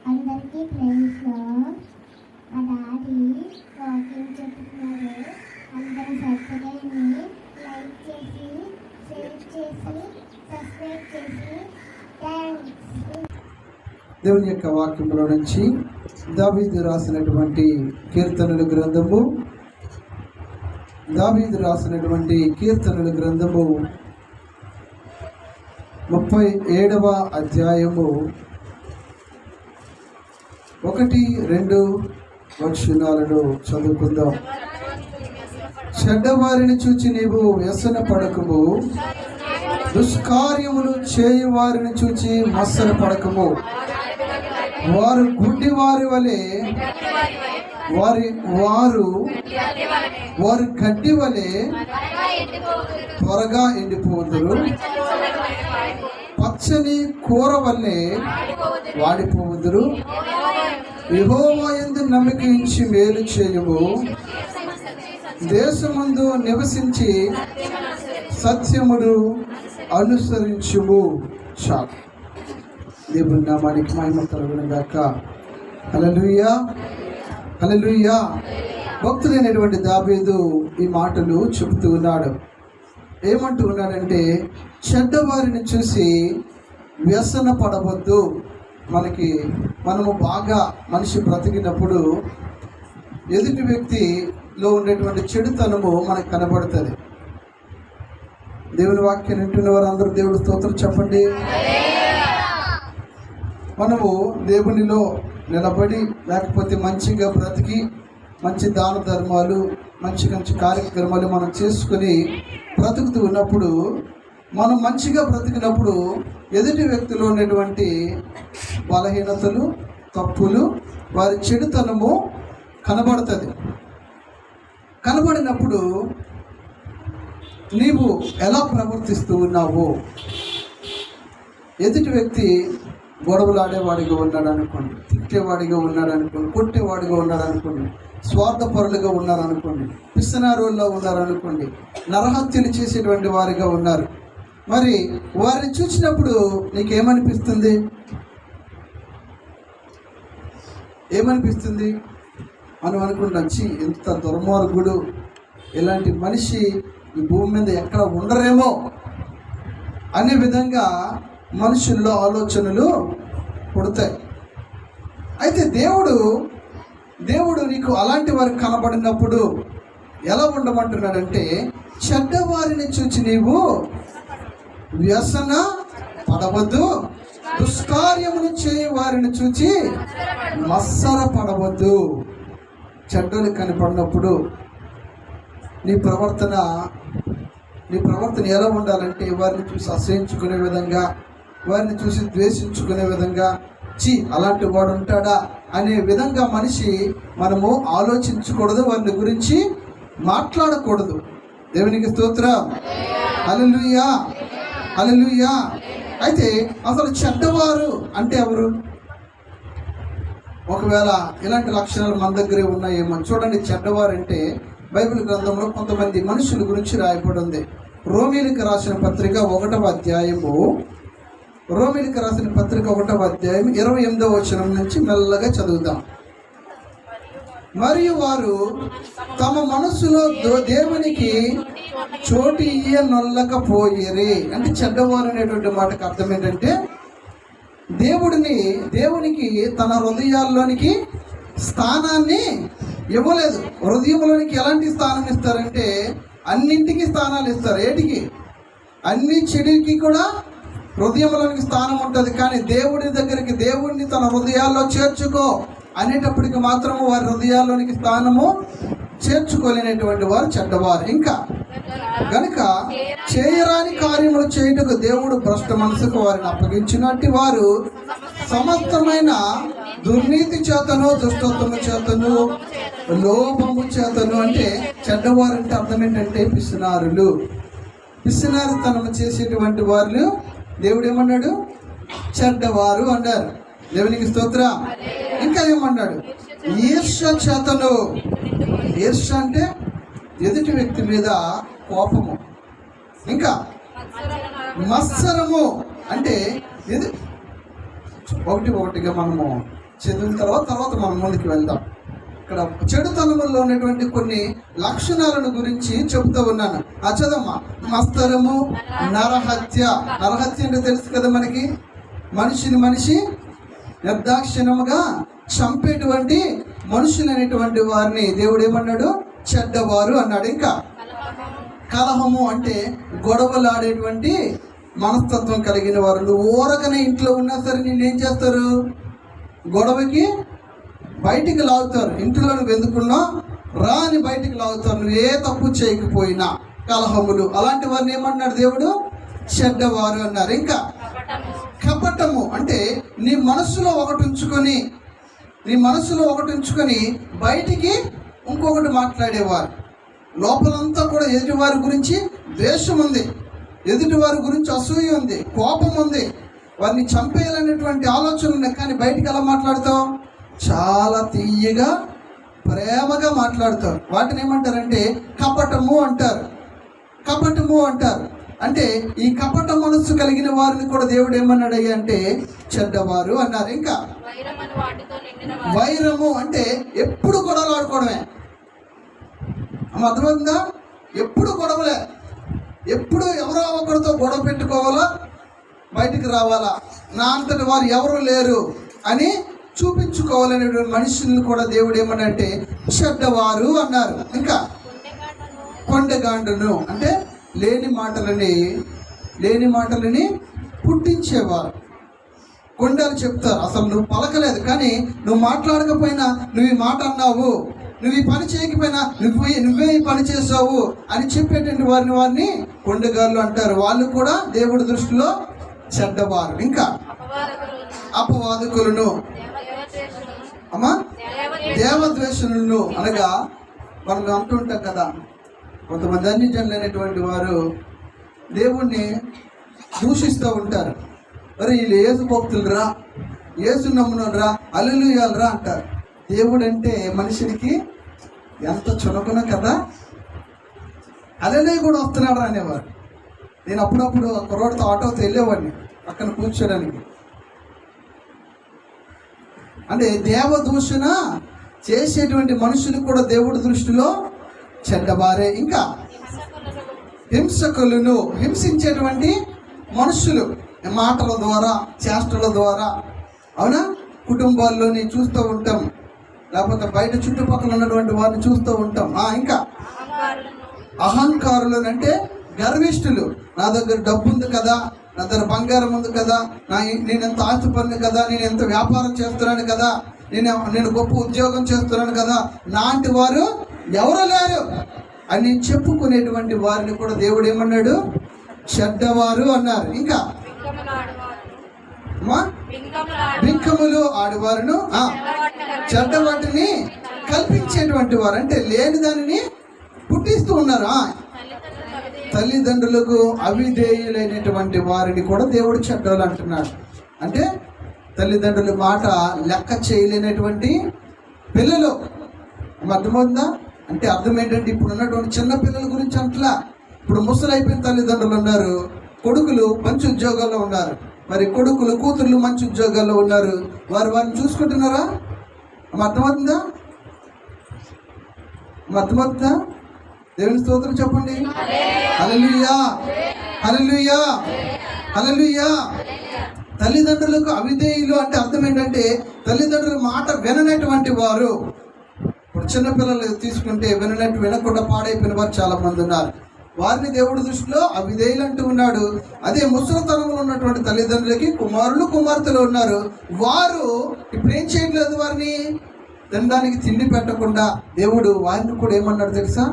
అందరికీ ప్లేస్లో మా డాడీ వాకింగ్ చెప్తున్నారు. అందరూ సబ్స్క్రైబ్ని లైక్ చేసి షేర్ చేసి సబ్స్క్రైబ్ చేసి థ్యాంక్స్. దేవుని యొక్క వాక్యంలో నుంచి దావీదు రాసినటువంటి కీర్తనల గ్రంథము 37వ అధ్యాయము 1-2 వచనాలను చదువుకుందాం. చెడ్డవారిని చూచి నీవు వ్యసన పడకము, దుష్కార్యములు చేయు వారిని చూచి మత్సర పడకము. వారు గుడ్డి వారి వలె వారు గడ్డి వలె త్వరగా ఎండిపోదురు, పచ్చని కూర వల్లే వాడిపోవుదురు. యెహోవా యందు నమ్మిక ఉంచి మేలు చేయము, దేశమందు నివసించి సత్యమును అనుసరించుము. చాలు. దేవుని నామానికి మహిమ కలుగును గాక. హల్లెలూయా, హల్లెలూయా. భక్తుడైనటువంటి దావీదు ఈ మాటలు చెబుతూ ఉన్నాడు. ఏమంటూ ఉన్నాడంటే, చెడ్డవారిని చూసి వ్యసన పడవద్దు. మనము బాగా మనిషి బ్రతికినప్పుడు ఎదుటి వ్యక్తిలో ఉండేటువంటి చెడుతనము మనకు కనబడుతుంది. దేవుని వాక్యం వింటున్న వారు అందరూ దేవుడి స్తోత్రం చెప్పండి. మనము దేవునిలో నిలబడి లేకపోతే మంచిగా బ్రతికి మంచి దాన ధర్మాలు మంచి మంచి కార్యక్రమాలు మనం చేసుకుని బ్రతుకుతూ ఉన్నప్పుడు, మనం మంచిగా బ్రతికినప్పుడు ఎదుటి వ్యక్తిలో ఉన్నటువంటి బలహీనతలు, తప్పులు, వారి చెడుతనము కనబడుతుంది. కనబడినప్పుడు నీవు ఎలా ప్రవర్తిస్తూ ఉన్నావు? ఎదుటి వ్యక్తి గొడవలాడేవాడిగా ఉన్నాడు అనుకోండి, తిట్టేవాడిగా ఉన్నాడు అనుకోండి, కొట్టేవాడిగా ఉన్నాడు అనుకోండి, స్వార్థపరులుగా ఉన్నారనుకోండి, పిసనారుల్లో ఉన్నారనుకోండి, నరహత్యలు చేసేటువంటి వారిగా ఉన్నారు. మరి వారిని చూసినప్పుడు నీకేమనిపిస్తుంది? ఏమనిపిస్తుంది? మనం అనుకుంటాం, ఎంత దుర్మార్గుడు, ఇలాంటి మనిషి ఈ భూమి మీద ఎక్కడ ఉండరేమో అనే విధంగా మనుషుల్లో ఆలోచనలు పుడతాయి. అయితే దేవుడు నీకు అలాంటి వారికి కనబడినప్పుడు ఎలా ఉండమంటున్నాడంటే, చెడ్డవారిని చూచి నీవు వ్యసన పడవద్దు, దుష్కార్యములు చేయ వారిని చూచి మత్సర పడవద్దు. చెడ్డలు కనపడినప్పుడు నీ ప్రవర్తన ఎలా ఉండాలంటే, వారిని చూసి అసహించుకునే విధంగా, వారిని చూసి ద్వేషించుకునే విధంగా, అలాంటి వాడు ఉంటాడా అనే విధంగా మనము ఆలోచించకూడదు, వారిని గురించి మాట్లాడకూడదు. దేవునికి స్తోత్రం. హల్లెలూయా, హల్లెలూయా. అయితే అసలు చెడ్డవారు అంటే ఎవరు? ఒకవేళ ఇలాంటి లక్షణాలు మన దగ్గరే ఉన్నాయేమో చూడండి. చెడ్డవారు అంటే బైబిల్ గ్రంథంలో కొంతమంది మనుషుల గురించి రాయబడి ఉంది. రోమీలకు రాసిన పత్రిక 1వ అధ్యాయము 28వ వచనం నుంచి మెల్లగా చదువుదాం. మరియు వారు తమ మనస్సులో దేవునికి చోటు ఇయ్యనొల్లకపోయిరి. అంటే చెడ్డవారు అనేటువంటి మాటకు అర్థం ఏంటంటే, దేవునికి తన హృదయాల్లోనికి స్థానాన్ని ఇవ్వలేదు. హృదయంలోనికి ఎలాంటి స్థానం ఇస్తారంటే, అన్నింటికి స్థానాలు ఇస్తారు. ఏటికి? అన్ని చెడుకి కూడా హృదయంలోనికి స్థానం ఉంటుంది. కానీ దేవుడి దగ్గరికి, దేవుడిని తన హృదయాల్లో చేర్చుకో అనేటప్పటికి మాత్రము వారి హృదయాల్లోనికి స్థానము చేర్చుకోలేనటువంటి వారు చెడ్డవారు. ఇంకా గనుక చేయరాని కార్యములు చేయుటకు దేవుడు భ్రష్ట మనసుకు వారిని అప్పగించినట్టు వారు సమస్తమైన దుర్నీతి చేతను, దుష్టత్వము చేతను, లోపము చేతను. అంటే చెడ్డవారు అంటే అర్థం ఏంటంటే పిసినారితనము చేసేటువంటి వారు దేవుడు ఏమన్నాడు? చెడ్డవారు అన్నారు. దేవునికి స్తోత్రం. ఇంకా ఏమన్నాడు? ఈర్ష్య చేతను. ఈర్ష్య అంటే ఎదుటి వ్యక్తి మీద కోపము. ఇంకా మత్సరము అంటే ఒకటిగా మనము చదివిన తర్వాత మనం ముందుకు వెళ్దాం. ఇక్కడ చెడుతనములో ఉన్నటువంటి కొన్ని లక్షణాలను గురించి చెబుతూ ఉన్నాను. చదమ్మా. మస్తరము, నరహత్య. నరహత్య అంటే తెలుసు కదా మనకి, మనిషి నిర్దాక్షిణ్యముగా చంపేటువంటి మనుషులు అనేటువంటి వారిని దేవుడు ఏమన్నాడు? చెడ్డవారు అన్నాడు. ఇంకా కలహము అంటే గొడవలాడేటువంటి మనస్తత్వం కలిగిన వారు. నువ్వు ఊరకనే ఇంట్లో ఉన్నా సరే నేనేం చేస్తారు? గొడవకి బయటికి లాగుతారు. ఇంట్లో నువ్వు ఎందుకున్నా రా అని బయటికి లాగుతారు, నువ్వు ఏ తప్పు చేయకపోయినా. కలహములు, అలాంటి వారిని ఏమన్నాడు దేవుడు? చెడ్డవారు అన్నారు. ఇంకా కపటము అంటే నీ మనసులో ఒకటి ఉంచుకొని బయటికి ఇంకొకటి మాట్లాడేవారు. లోపలంతా కూడా ఎదుటివారి గురించి ద్వేషం ఉంది, ఎదుటివారి గురించి అసూయ ఉంది, కోపం ఉంది, వారిని చంపేయాలనేటువంటి ఆలోచన ఉంది. కానీ బయటికి ఎలా మాట్లాడతావు? చాలా తీయగా ప్రేమగా మాట్లాడతారు. వాటిని ఏమంటారంటే కపటము అంటారు. అంటే ఈ కపట మనస్సు కలిగిన వారిని కూడా దేవుడు ఏమన్నాడు అంటే చెడ్డవారు అన్నారు. ఇంకా వైరము అంటే ఎప్పుడు గొడవలు ఆడుకోవడమే. అర్థమవుతుందా? ఎప్పుడు గొడవలే, ఎప్పుడు ఎవరో ఒకరితో గొడవ పెట్టుకోవాలా, బయటికి రావాలా, నా అంతటి వారు ఎవరు లేరు అని చూపించుకోవాలనేటువంటి మనుషులను కూడా దేవుడు ఏమనంటే చెడ్డవారు అన్నారు. ఇంకా కొండగాండును అంటే లేని మాటలని పుట్టించేవారు. కొండలు చెప్తారు, అసలు నువ్వు పలకలేదు కానీ నువ్వు మాట్లాడకపోయినా నువ్వు ఈ మాట అన్నావు, నువ్వు ఈ పని చేయకపోయినా నువ్వే ఈ పని చేసావు అని చెప్పేటువంటి వారిని కొండగాళ్ళు అంటారు. వాళ్ళు కూడా దేవుడి దృష్టిలో చెడ్డవారు. ఇంకా అపవాదకులను, దేవద్వేషులను అనగా మనం అంటుంటాం కదా, కొంతమంది అన్యజనులు అనేటువంటి వారు దేవుణ్ణి దూషిస్తూ ఉంటారు. మరి వీళ్ళు యేసు భక్తులు రా, యేసు నమ్మునోళ్ళు రా, హల్లెలూయా రా అంటారు. దేవుడు అంటే మనిషికి ఎంత చులకన కదా, హల్లెలూయా కూడా వస్తున్నాడు రా అనేవారు. నేను అప్పుడప్పుడు కుర్రోడితో ఆటోతో వెళ్ళేవాడిని పక్కన కూర్చోడానికి. అంటే దేవదూషణ చేసేటువంటి మనుషులు కూడా దేవుడి దృష్టిలో చెడ్డవారే. ఇంకా హింసకులను, హింసించేటువంటి మనుషులు మాటల ద్వారా, చేష్టల ద్వారా, అవునా, కుటుంబాల్లోని చూస్తూ ఉంటాం, లేకపోతే బయట చుట్టుపక్కల ఉన్నటువంటి వారిని చూస్తూ ఉంటాం. ఇంకా అహంకారులను అంటే గర్విష్ఠులు. నా దగ్గర డబ్బు ఉంది కదా, నా దగ్గర బంగారం ఉంది కదా, నేను ఎంత ఆస్తిపరుని కదా, నేను ఎంత వ్యాపారం చేస్తున్నాను కదా, నేను గొప్ప ఉద్యోగం చేస్తున్నాను కదా, నాంటి వారు ఎవరు లేరు అని చెప్పుకునేటువంటి వారిని కూడా దేవుడు ఏమన్నాడు? చెడ్డవారు అన్నారు. ఇంకా బింకములు ఆడవారును, చెడ్డ వాటిని కల్పించేటువంటి వారు అంటే లేని దానిని పుట్టిస్తూ ఉన్నారు. తల్లిదండ్రులకు అవిధేయులైనటువంటి వారిని కూడా దేవుడు చెడ్డవాళ్ళు అంటున్నాడు. అంటే తల్లిదండ్రుల మాట లెక్క చేయలేనటువంటి పిల్లలు. అర్థమవుతుందా? అంటే అర్థం ఏంటంటే ఇప్పుడు ఉన్నటువంటి చిన్న పిల్లల గురించి అంటలా, ఇప్పుడు ముసలైపోయిన తల్లిదండ్రులు ఉన్నారు, కొడుకులు మంచి ఉద్యోగాల్లో ఉన్నారు, మరి కొడుకులు కూతుర్లు మంచి ఉద్యోగాల్లో ఉన్నారు, వారిని చూసుకుంటున్నారా? అర్థమవుతుందా? దేవుని స్తోత్రం చెప్పండి. హల్లెలూయా, హల్లెలూయా, హల్లెలూయా. తల్లిదండ్రులకు అవిధేయులు అంటే అర్థం ఏంటంటే తల్లిదండ్రుల మాట విననటువంటి వారు. ఇప్పుడు చిన్నపిల్లలు తీసుకుంటే వినకుండా పాడైపోయిన వారు చాలా మంది ఉన్నారు. వారిని దేవుడి దృష్టిలో అవిధేయులు అంటూ ఉన్నాడు. అదే ముసలితనంలో ఉన్నటువంటి తల్లిదండ్రులకి కుమారులు కుమార్తెలు ఉన్నారు, వారు ఇప్పుడు ఏం చేయట్లేదు, వారిని తినడానికి తిండి పెట్టకుండా దేవుడు వారిని కూడా ఏమన్నాడు తెలుసా?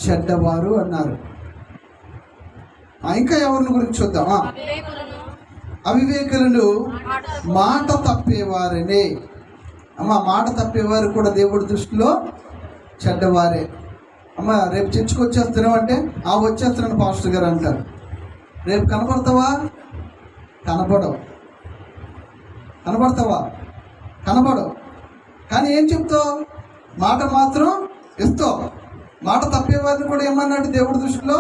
చెడ్డవారు అన్నారు. ఇంకా ఎవరిని గురించి చూద్దాం. అవివేకులను, మాట తప్పేవారనే. మాట తప్పేవారు కూడా దేవుడి దృష్టిలో చెడ్డవారే. రేపు చర్చికి వచ్చేస్తున్నావు అంటే వచ్చేస్తున్నాను పాస్టర్ గారు అంటారు. రేపు కనపడతావా? కనపడతావా? కనపడవు. కానీ ఏం చెప్తావు? మాట మాత్రం ఇస్తావు. మాట తప్పేవారిని కూడా ఏమన్నాడు దేవుడి దృష్టిలో?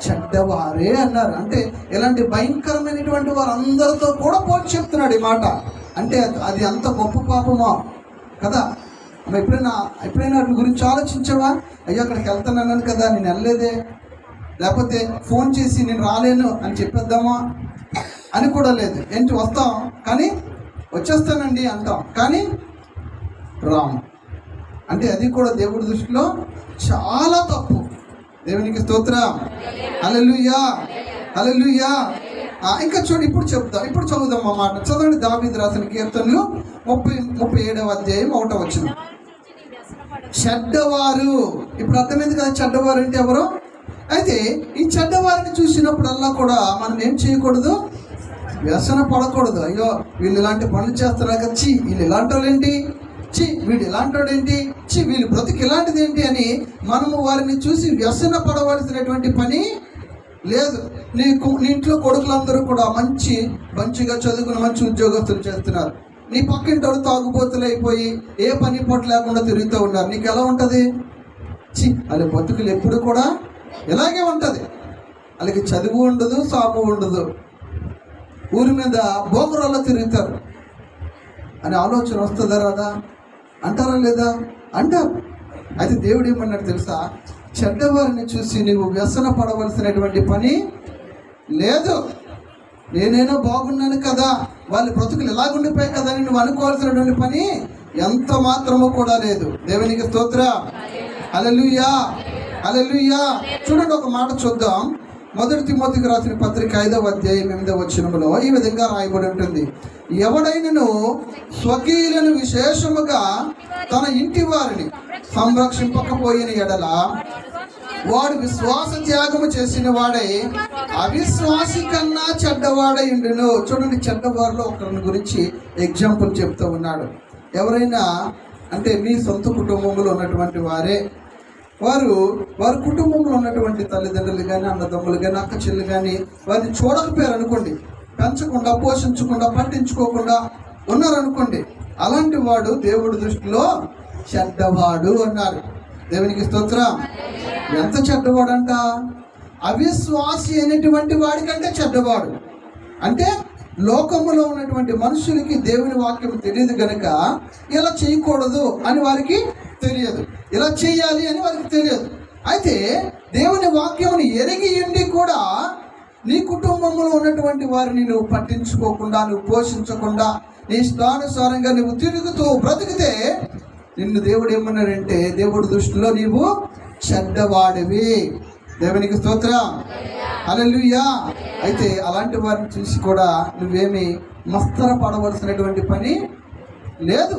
చెడ్డవారే అన్నారు. అంటే ఇలాంటి భయంకరమైనటువంటి వారు అందరితో కూడా పోల్చి చెప్తున్నాడు ఈ మాట. అంటే అది అంత గొప్ప పాపమో కదా. ఎప్పుడైనా వాటి గురించి ఆలోచించావా? అయ్యో అక్కడికి వెళ్తానన్నాను కదా, నేను వెళ్ళలేదే, లేకపోతే ఫోన్ చేసి నేను రాలేను అని చెప్పేద్దామా అని కూడా లేదు. ఏంటి వస్తాం కానీ వచ్చేస్తానండి అంటాం కానీ రాము. అంటే అది కూడా దేవుడి దృష్టిలో చాలా తప్పు. దేవునికి స్తోత్రం. హల్లెలూయా, హల్లెలూయా. ఇంకా చూడు, ఇప్పుడు చదువుదాం ఆ మాట. చదవండి, దావీదు రాసిన కీర్తనలు 37వ అధ్యాయం 1వ వచనం. చెడ్డవారు, ఇప్పుడు అర్థమైంది కదా చెడ్డవారు అంటే ఎవరు. అయితే ఈ చెడ్డవారిని చూసినప్పుడల్లా కూడా మనం ఏం చేయకూడదు, వ్యసన పడకూడదు. అయ్యో వీళ్ళు ఇలాంటి పనులు చేస్తున్నారు కదా, చి వీళ్ళు ఇలాంటి వాళ్ళు ఏంటి, చి వీడు ఇలాంటి వాడు ఏంటి, చి వీళ్ళు బ్రతుకు ఇలాంటిది ఏంటి అని మనము వారిని చూసి వ్యసన పడవలసినటువంటి పని లేదు. నీ ఇంట్లో కొడుకులందరూ కూడా మంచిగా చదువుకుని మంచి ఉద్యోగస్తులు చేస్తున్నారు. నీ పక్కింటోడు తాగుబోతులు అయిపోయి ఏ పని పొట్టు లేకుండా తిరుగుతూ ఉన్నారు. నీకు ఎలా ఉంటుంది? చి వాళ్ళ బతుకులు ఎప్పుడు కూడా ఇలాగే ఉంటుంది. వాళ్ళకి చదువు ఉండదు, సాము ఉండదు, ఊరి మీద బోకరాల్లో తిరుగుతారు అనే ఆలోచన వస్తుందా రాదా? అంటారా లేదా? అంటారు. అయితే దేవుడు ఏమన్నాడు తెలుసా? చెడ్డవారిని చూసి నువ్వు వ్యసన పడవలసినటువంటి పని లేదు. నేనేనో బాగున్నాను కదా, వాళ్ళ బ్రతుకులు ఎలాగుండిపోయాయి కదా అని నువ్వు అనుకోవాల్సినటువంటి పని ఎంత మాత్రమూ కూడా లేదు. దేవునికి స్తోత్రం. హల్లెలూయా, హల్లెలూయా. చూడండి, ఒక మాట చూద్దాం. 1 తిమోతికి రాసిన పత్రిక 5వ అధ్యాయం 8వ వచనములో ఈ విధంగా రాయబడి ఉంటుంది. ఎవడైనను స్వకీయులను విశేషముగా తన ఇంటి వారిని సంరక్షింపకపోయిన ఎడల వాడు విశ్వాస త్యాగము చేసిన వాడై అవిశ్వాసి కన్నా చెడ్డవాడై ఉండును. చూడండి, చెడ్డవారిలో ఒకరిని గురించి ఎగ్జాంపుల్ చెప్తూ ఉన్నాడు. ఎవరైనా అంటే మీ సొంత కుటుంబంలో ఉన్నటువంటి వారే, వారి కుటుంబంలో ఉన్నటువంటి తల్లిదండ్రులు కానీ, అన్నదమ్ములు కానీ, అక్క చెల్లి కానీ వారిని చూడకపోయారు అనుకోండి, పెంచకుండా, పోషించకుండా, పట్టించుకోకుండా ఉన్నారనుకోండి, అలాంటి వాడు దేవుడి దృష్టిలో చెడ్డవాడు అన్నారు. దేవునికి స్తోత్రం. ఎంత చెడ్డవాడంట? అవిశ్వాసి అయినటువంటి వాడికంటే చెడ్డవాడు. అంటే లోకములో ఉన్నటువంటి మనుషులకి దేవుని వాక్యం తెలియదు గనుక ఇలా చేయకూడదు అని వారికి తెలియదు, ఇలా చేయాలి అని వారికి తెలియదు. అయితే దేవుని వాక్యముని ఎరిగి ఉండి కూడా నీ కుటుంబంలో ఉన్నటువంటి వారిని నువ్వు పట్టించుకోకుండా, నువ్వు పోషించకుండా, నీ ఇష్టానుసారంగా నువ్వు తిరుగుతూ బ్రతికితే నిన్ను దేవుడు ఏమన్నాడంటే, దేవుడి దృష్టిలో నీవు చెడ్డవాడివి. దేవునికి స్తోత్రం. హల్లెలూయా. అయితే అలాంటి వారిని చూసి కూడా నువ్వేమి మస్తర పడవలసినటువంటి పని లేదు.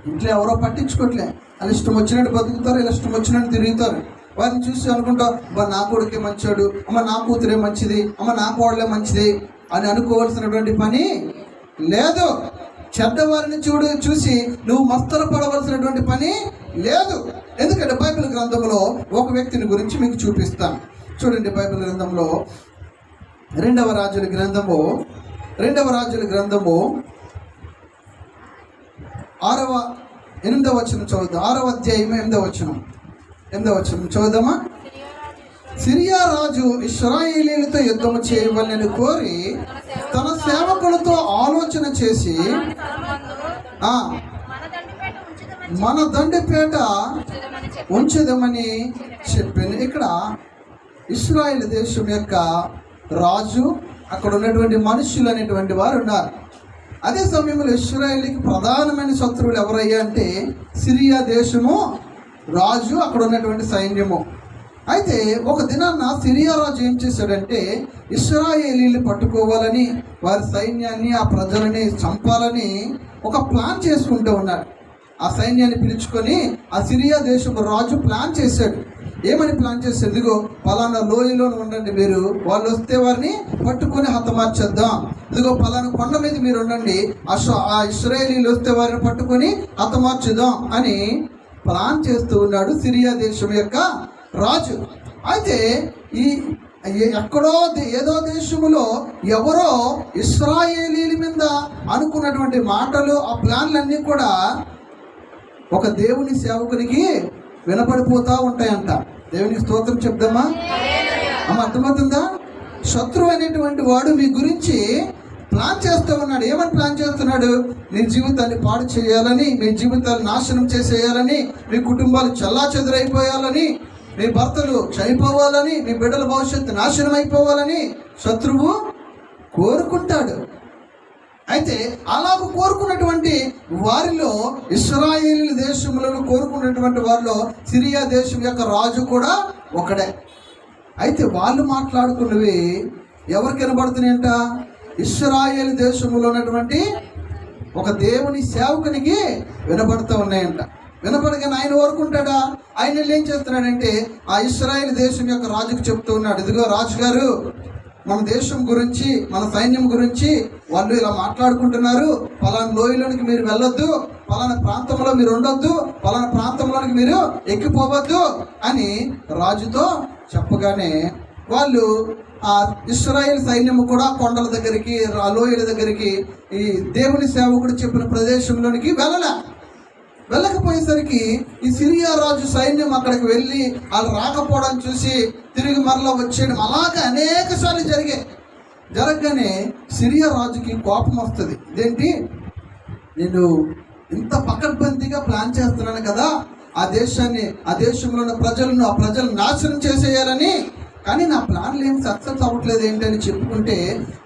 ఇంట్లో ఎవరో పట్టించుకోవట్లే, వాళ్ళు ఇష్టం వచ్చినట్టు బతుకుతారు, ఇలా ఇష్టం వచ్చినట్టు తిరుగుతారు. వారిని చూసి అనుకుంటావు, అమ్మ నా కొడుకే మంచోడు, అమ్మ నా కూతురే మంచిది, అమ్మ నా కోడలే మంచిది అని అనుకోవాల్సినటువంటి పని లేదు. చెడ్డవారిని చూసి నువ్వు మస్తర పడవలసినటువంటి పని లేదు. ఎందుకంటే బైబిల్ గ్రంథంలో ఒక వ్యక్తిని గురించి మీకు చూపిస్తాను. చూడండి, బైబిల్ గ్రంథంలో 2వ రాజుల గ్రంథము 8వ వచనం చదువుదాం. 6వ అధ్యాయం 8వ వచనం చదువుదామా? సిరియా రాజు ఇశ్రాయేలీలతో యుద్ధము చేయవలెనని కోరి తన సేవకులతో ఆలోచన చేసి మన దండిపేట ఉంచదమని చెప్పింది. ఇక్కడ ఇశ్రాయేల్ దేశం యొక్క రాజు, అక్కడ ఉన్నటువంటి మనుషులు అనేటువంటి వారు ఉన్నారు. అదే సమయంలో ఇశ్రాయేలీకి ప్రధానమైన శత్రువులు ఎవరయ్యా అంటే సిరియా దేశము, రాజు, అక్కడ ఉన్నటువంటి సైన్యము. అయితే ఒక దినాన్న సిరియా రాజు ఏం చేశాడంటే ఇశ్రాయేలీలు పట్టుకోవాలని, వారి సైన్యాన్ని, ఆ ప్రజలని చంపాలని ఒక ప్లాన్ చేసుకుంటూ ఉన్నాడు. ఆ సైన్యాన్ని పిలుచుకొని ఆ సిరియా దేశపు రాజు ప్లాన్ చేశాడు. ఏమని ప్లాన్ చేశాడు? ఇదిగో పలానా లోయలో ఉండండి మీరు, వాళ్ళు వస్తే వారిని పట్టుకొని హతమార్చేద్దాం. ఇదిగో పలానా కొండ మీద మీరు ఉండండి, ఆ ఇశ్రాయేలీలు వస్తే వారిని పట్టుకొని హతమార్చుదాం అని ప్లాన్ చేస్తూ ఉన్నాడు సిరియా దేశం యొక్క రాజు. అయితే ఈ ఎక్కడో ఏదో దేశములో ఎవరో ఇశ్రాయేలీల మీద అనుకున్నటువంటి మాటలు, ఆ ప్లాన్లన్నీ కూడా ఒక దేవుని సేవకునికి వినపడిపోతూ ఉంటాయంట. దేవునికి స్తోత్రం చెప్దామా? అమ్మ, అర్థమవుతుందా? శత్రువు అనేటువంటి వాడు మీ గురించి ప్లాన్ చేస్తూ ఉన్నాడు. ఏమని ప్లాన్ చేస్తున్నాడు? మీ జీవితాన్ని పాడు చేయాలని, మీ జీవితాన్ని నాశనం చేసేయాలని, మీ కుటుంబాలు చెల్లాచెదురైపోయాలని, మీ భర్తలు చనిపోవాలని, మీ బిడ్డల భవిష్యత్తు నాశనం అయిపోవాలని శత్రువు కోరుకుంటాడు. అయితే అలాగ కోరుకున్నటువంటి వారిలో, ఇశ్రాయేలు దేశంలో కోరుకున్నటువంటి వారిలో సిరియా దేశం యొక్క రాజు కూడా ఒకడే. అయితే వాళ్ళు మాట్లాడుకున్నవి ఎవరికి వినబడుతున్నాయంట? ఇశ్రాయేలు దేశంలో ఉన్నటువంటి ఒక దేవుని సేవకునికి వినబడుతూ ఉన్నాయంట. వినపడగానే ఆయన కోరుకుంటాడా? ఆయన ఏం చేస్తున్నాడంటే ఆ ఇశ్రాయేలు దేశం యొక్క రాజుకు చెప్తూ ఉన్నాడు, ఇదిగో రాజుగారు, మన దేశం గురించి, మన సైన్యం గురించి వాళ్ళు ఇలా మాట్లాడుకుంటున్నారు. పలానా లోయలోనికి మీరు వెళ్ళొద్దు, పలానా ప్రాంతంలో మీరు ఉండొద్దు, పలానా ప్రాంతంలోనికి మీరు ఎక్కిపోవద్దు అని రాజుతో చెప్పగానే వాళ్ళు ఆ ఇశ్రాయేల్ సైన్యము కూడా కొండల దగ్గరికి, ఆ లోయల దగ్గరికి, ఈ దేవుని సేవకుడు చెప్పిన ప్రదేశంలోనికి వెళ్ళకపోయేసరికి ఈ సిరియా రాజు సైన్యం అక్కడికి వెళ్ళి వాళ్ళు రాకపోవడం చూసి తిరిగి మరలా వచ్చేయడం అలాగే అనేక సార్లు జరగగానే సిరియా రాజుకి కోపం వస్తుంది. ఇదేంటి, నేను ఇంత పకడ్బందీగా ప్లాన్ చేస్తున్నాను కదా ఆ దేశంలో ఉన్న ప్రజలను నాశనం చేసేయాలని, కానీ నా ప్లాన్లు ఏం సక్సెస్ అవ్వట్లేదు ఏంటి అని చెప్పుకుంటే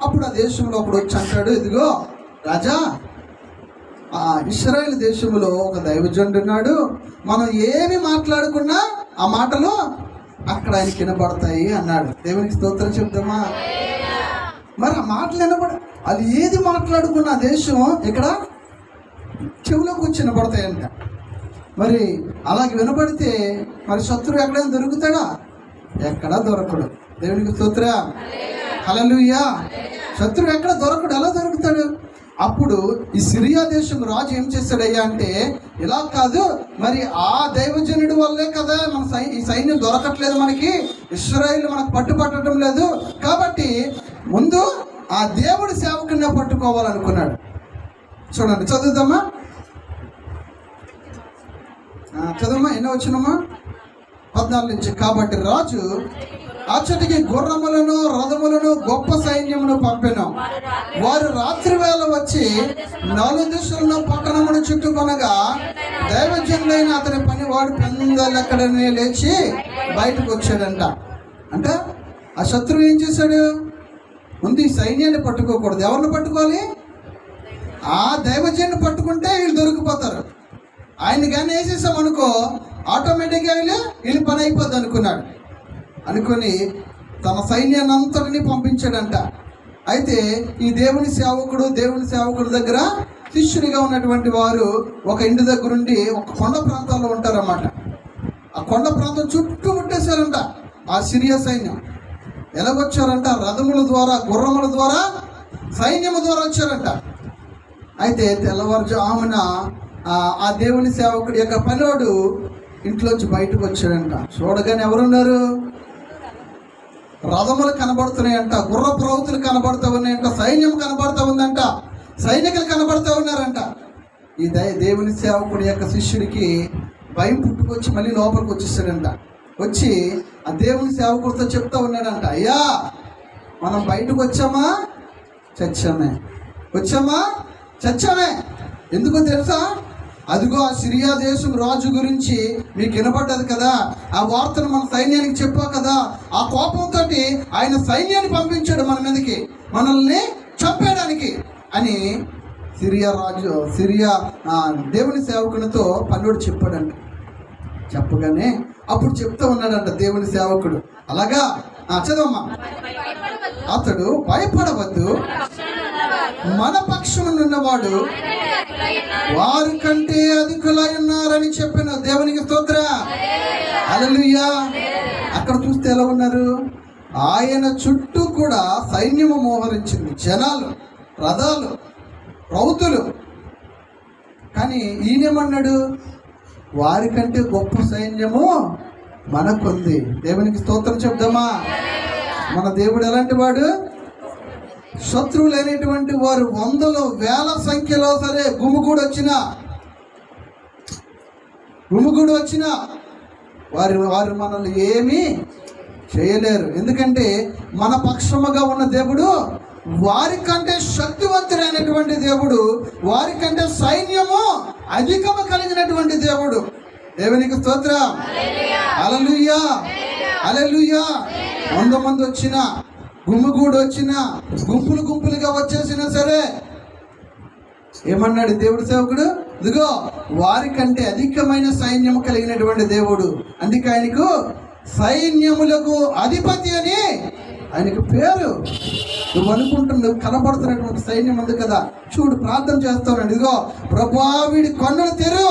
అప్పుడు ఆ దేశంలో ఒకడు వచ్చి అంటాడు, ఇదిగో రాజా, ఆ ఇశ్రాయేల్ దేశంలో ఒక దైవజనుడు ఉన్నాడు, మనం ఏమి మాట్లాడుకున్నా ఆ మాటలు అక్కడ ఆయనకి వినపడతాయి అన్నాడు. దేవునికి స్తోత్రం చెప్తామా? మరి ఆ మాటలు వినపడ, అది ఏది మాట్లాడుకున్న దేశం ఇక్కడ చెవులో కూర్చి వినపడతాయంట. మరి అలాగే వినపడితే మరి శత్రువు ఎక్కడైనా దొరుకుతాడా? ఎక్కడా దొరకడు. దేవునికి స్తోత్రం, హల్లెలూయా. శత్రువు ఎక్కడ దొరకడు, ఎలా దొరుకుతాడు? అప్పుడు ఈ సిరియా దేశం రాజు ఏం చేశాడయ్యా అంటే, ఇలా కాదు, మరి ఆ దైవజనుడి వల్లే కదా ఈ సైన్యం దొరకట్లేదు, మనకి ఇశ్రాయేలు మనకు పట్టుపట్టడం లేదు, కాబట్టి ముందు ఆ దేవుడి సేవకుడిని పట్టుకోవాలనుకున్నాడు. చూడండి, చదువుదామా, ఎన్నో వచ్చినమ్మా? 14 నుంచి. కాబట్టి రాజు అచ్చటికి గుర్రములను, రథములను, గొప్ప సైన్యమును పంపెను. వారు రాత్రి వేళ వచ్చి 4 దిశలను పట్టణమును చుట్టుకొనగా దైవజనులైన అతని పనివాడు పెందలెక్కడనే లేచి బయటకు వచ్చాడంట. అంటే ఆ శత్రువు ఏం చేశాడు? ముందు ఈ సైన్యాన్ని పట్టుకోకూడదు, ఎవరిని పట్టుకోవాలి? ఆ దైవజనుని పట్టుకుంటే వీళ్ళు దొరికిపోతారు. ఆయన కానీ వేసేసామనుకో ఆటోమేటిక్గా వీళ్ళు పని అయిపోద్ది అనుకుని తన సైన్యాన్ని అంతటిని పంపించాడంట. అయితే ఈ దేవుని సేవకుడు దగ్గర శిష్యునిగా ఉన్నటువంటి వారు ఒక ఇంటి దగ్గరుండి ఒక కొండ ప్రాంతాల్లో ఉంటారన్నమాట. ఆ కొండ ప్రాంతం చుట్టూ ముట్టేశారంట ఆ సిరియా సైన్యం. ఎలాగొచ్చారంట? రథముల ద్వారా, గుర్రముల ద్వారా, సైన్యము ద్వారా వచ్చారంట. అయితే తెల్లవారుజామున ఆ దేవుని సేవకుడి యొక్క పనివాడు ఇంట్లోంచి బయటకు వచ్చాడంట. చూడగానే ఎవరున్నారు? రథములు కనబడుతున్నాయంట, గుర్రపు రౌతులు కనబడుతూ ఉన్నాయంట, సైన్యం కనబడుతూ ఉందంట, సైనికులు కనబడుతూ ఉన్నారంట. ఈ దేవుని సేవకుడి యొక్క శిష్యుడికి భయం పుట్టుకొచ్చి మళ్ళీ లోపలికి వచ్చేసాడంట. వచ్చి ఆ దేవుని సేవకుడితో చెప్తా ఉన్నాడంట, అయ్యా, మనం బయటకు వచ్చామా చచ్చామే. ఎందుకో తెలుసా? అదిగో ఆ సిరియా దేశం రాజు గురించి మీకు వినపడ్డది కదా, ఆ వార్తను మన సైన్యానికి చెప్పా కదా, ఆ కోపంతో ఆయన సైన్యాన్ని పంపించాడు మన మీదకి, మనల్ని చంపేయడానికి అని సిరియా దేవుని సేవకునితో పన్నుడు చెప్పాడంట. చెప్పగానే అప్పుడు చెప్తూ ఉన్నాడంట దేవుని సేవకుడు, అలాగా చదవమ్మా, అతడు భయపడవద్దు, మన పక్షమునున్నవాడు వారి కంటే అధికులై ఉన్నారని చెప్పిన. దేవునికి స్తోత్రం, హల్లెలూయా. అక్కడ చూస్తే ఎలా ఉన్నారు? ఆయన చుట్టూ కూడా సైన్యము మోహరించింది, జనాలు, రథాలు, రౌతులు. కానీ ఈయనేమన్నాడు? వారికంటే గొప్ప సైన్యము మనకుంది. దేవునికి స్తోత్రం చెప్దామా? మన దేవుడు ఎలాంటి వాడు? శత్రువులు అనేటువంటి వారు 100 వేల సంఖ్యలో సరే గుమిగూడు వచ్చిన వారు మనల్ని ఏమీ చేయలేరు. ఎందుకంటే మన పక్షముగా ఉన్న దేవుడు వారికంటే శక్తివంతుడైనటువంటి దేవుడు, వారికంటే సైన్యము అధికము కలిగినటువంటి దేవుడు. దేవునికి స్తోత్రం. హల్లెలూయా, హల్లెలూయా. 100 మంది వచ్చినా, గుమ్మిగూడు వచ్చినా, గుంపులు గుంపులుగా వచ్చేసినా సరే ఏమన్నాడు దేవుడు సేవకుడు? ఇదిగో వారికంటే అధికమైన సైన్యము కలిగినటువంటి దేవుడు. అందుకే ఆయనకు సైన్యములకు అధిపతి అని ఆయనకు పేరు. నువ్వు అనుకుంటున్నావు కనబడుతున్నటువంటి సైన్యం ఉంది కదా, చూడు ప్రార్థన చేస్తానండి. ఇదిగో ప్రభువా వీడి కన్నులు తెరు.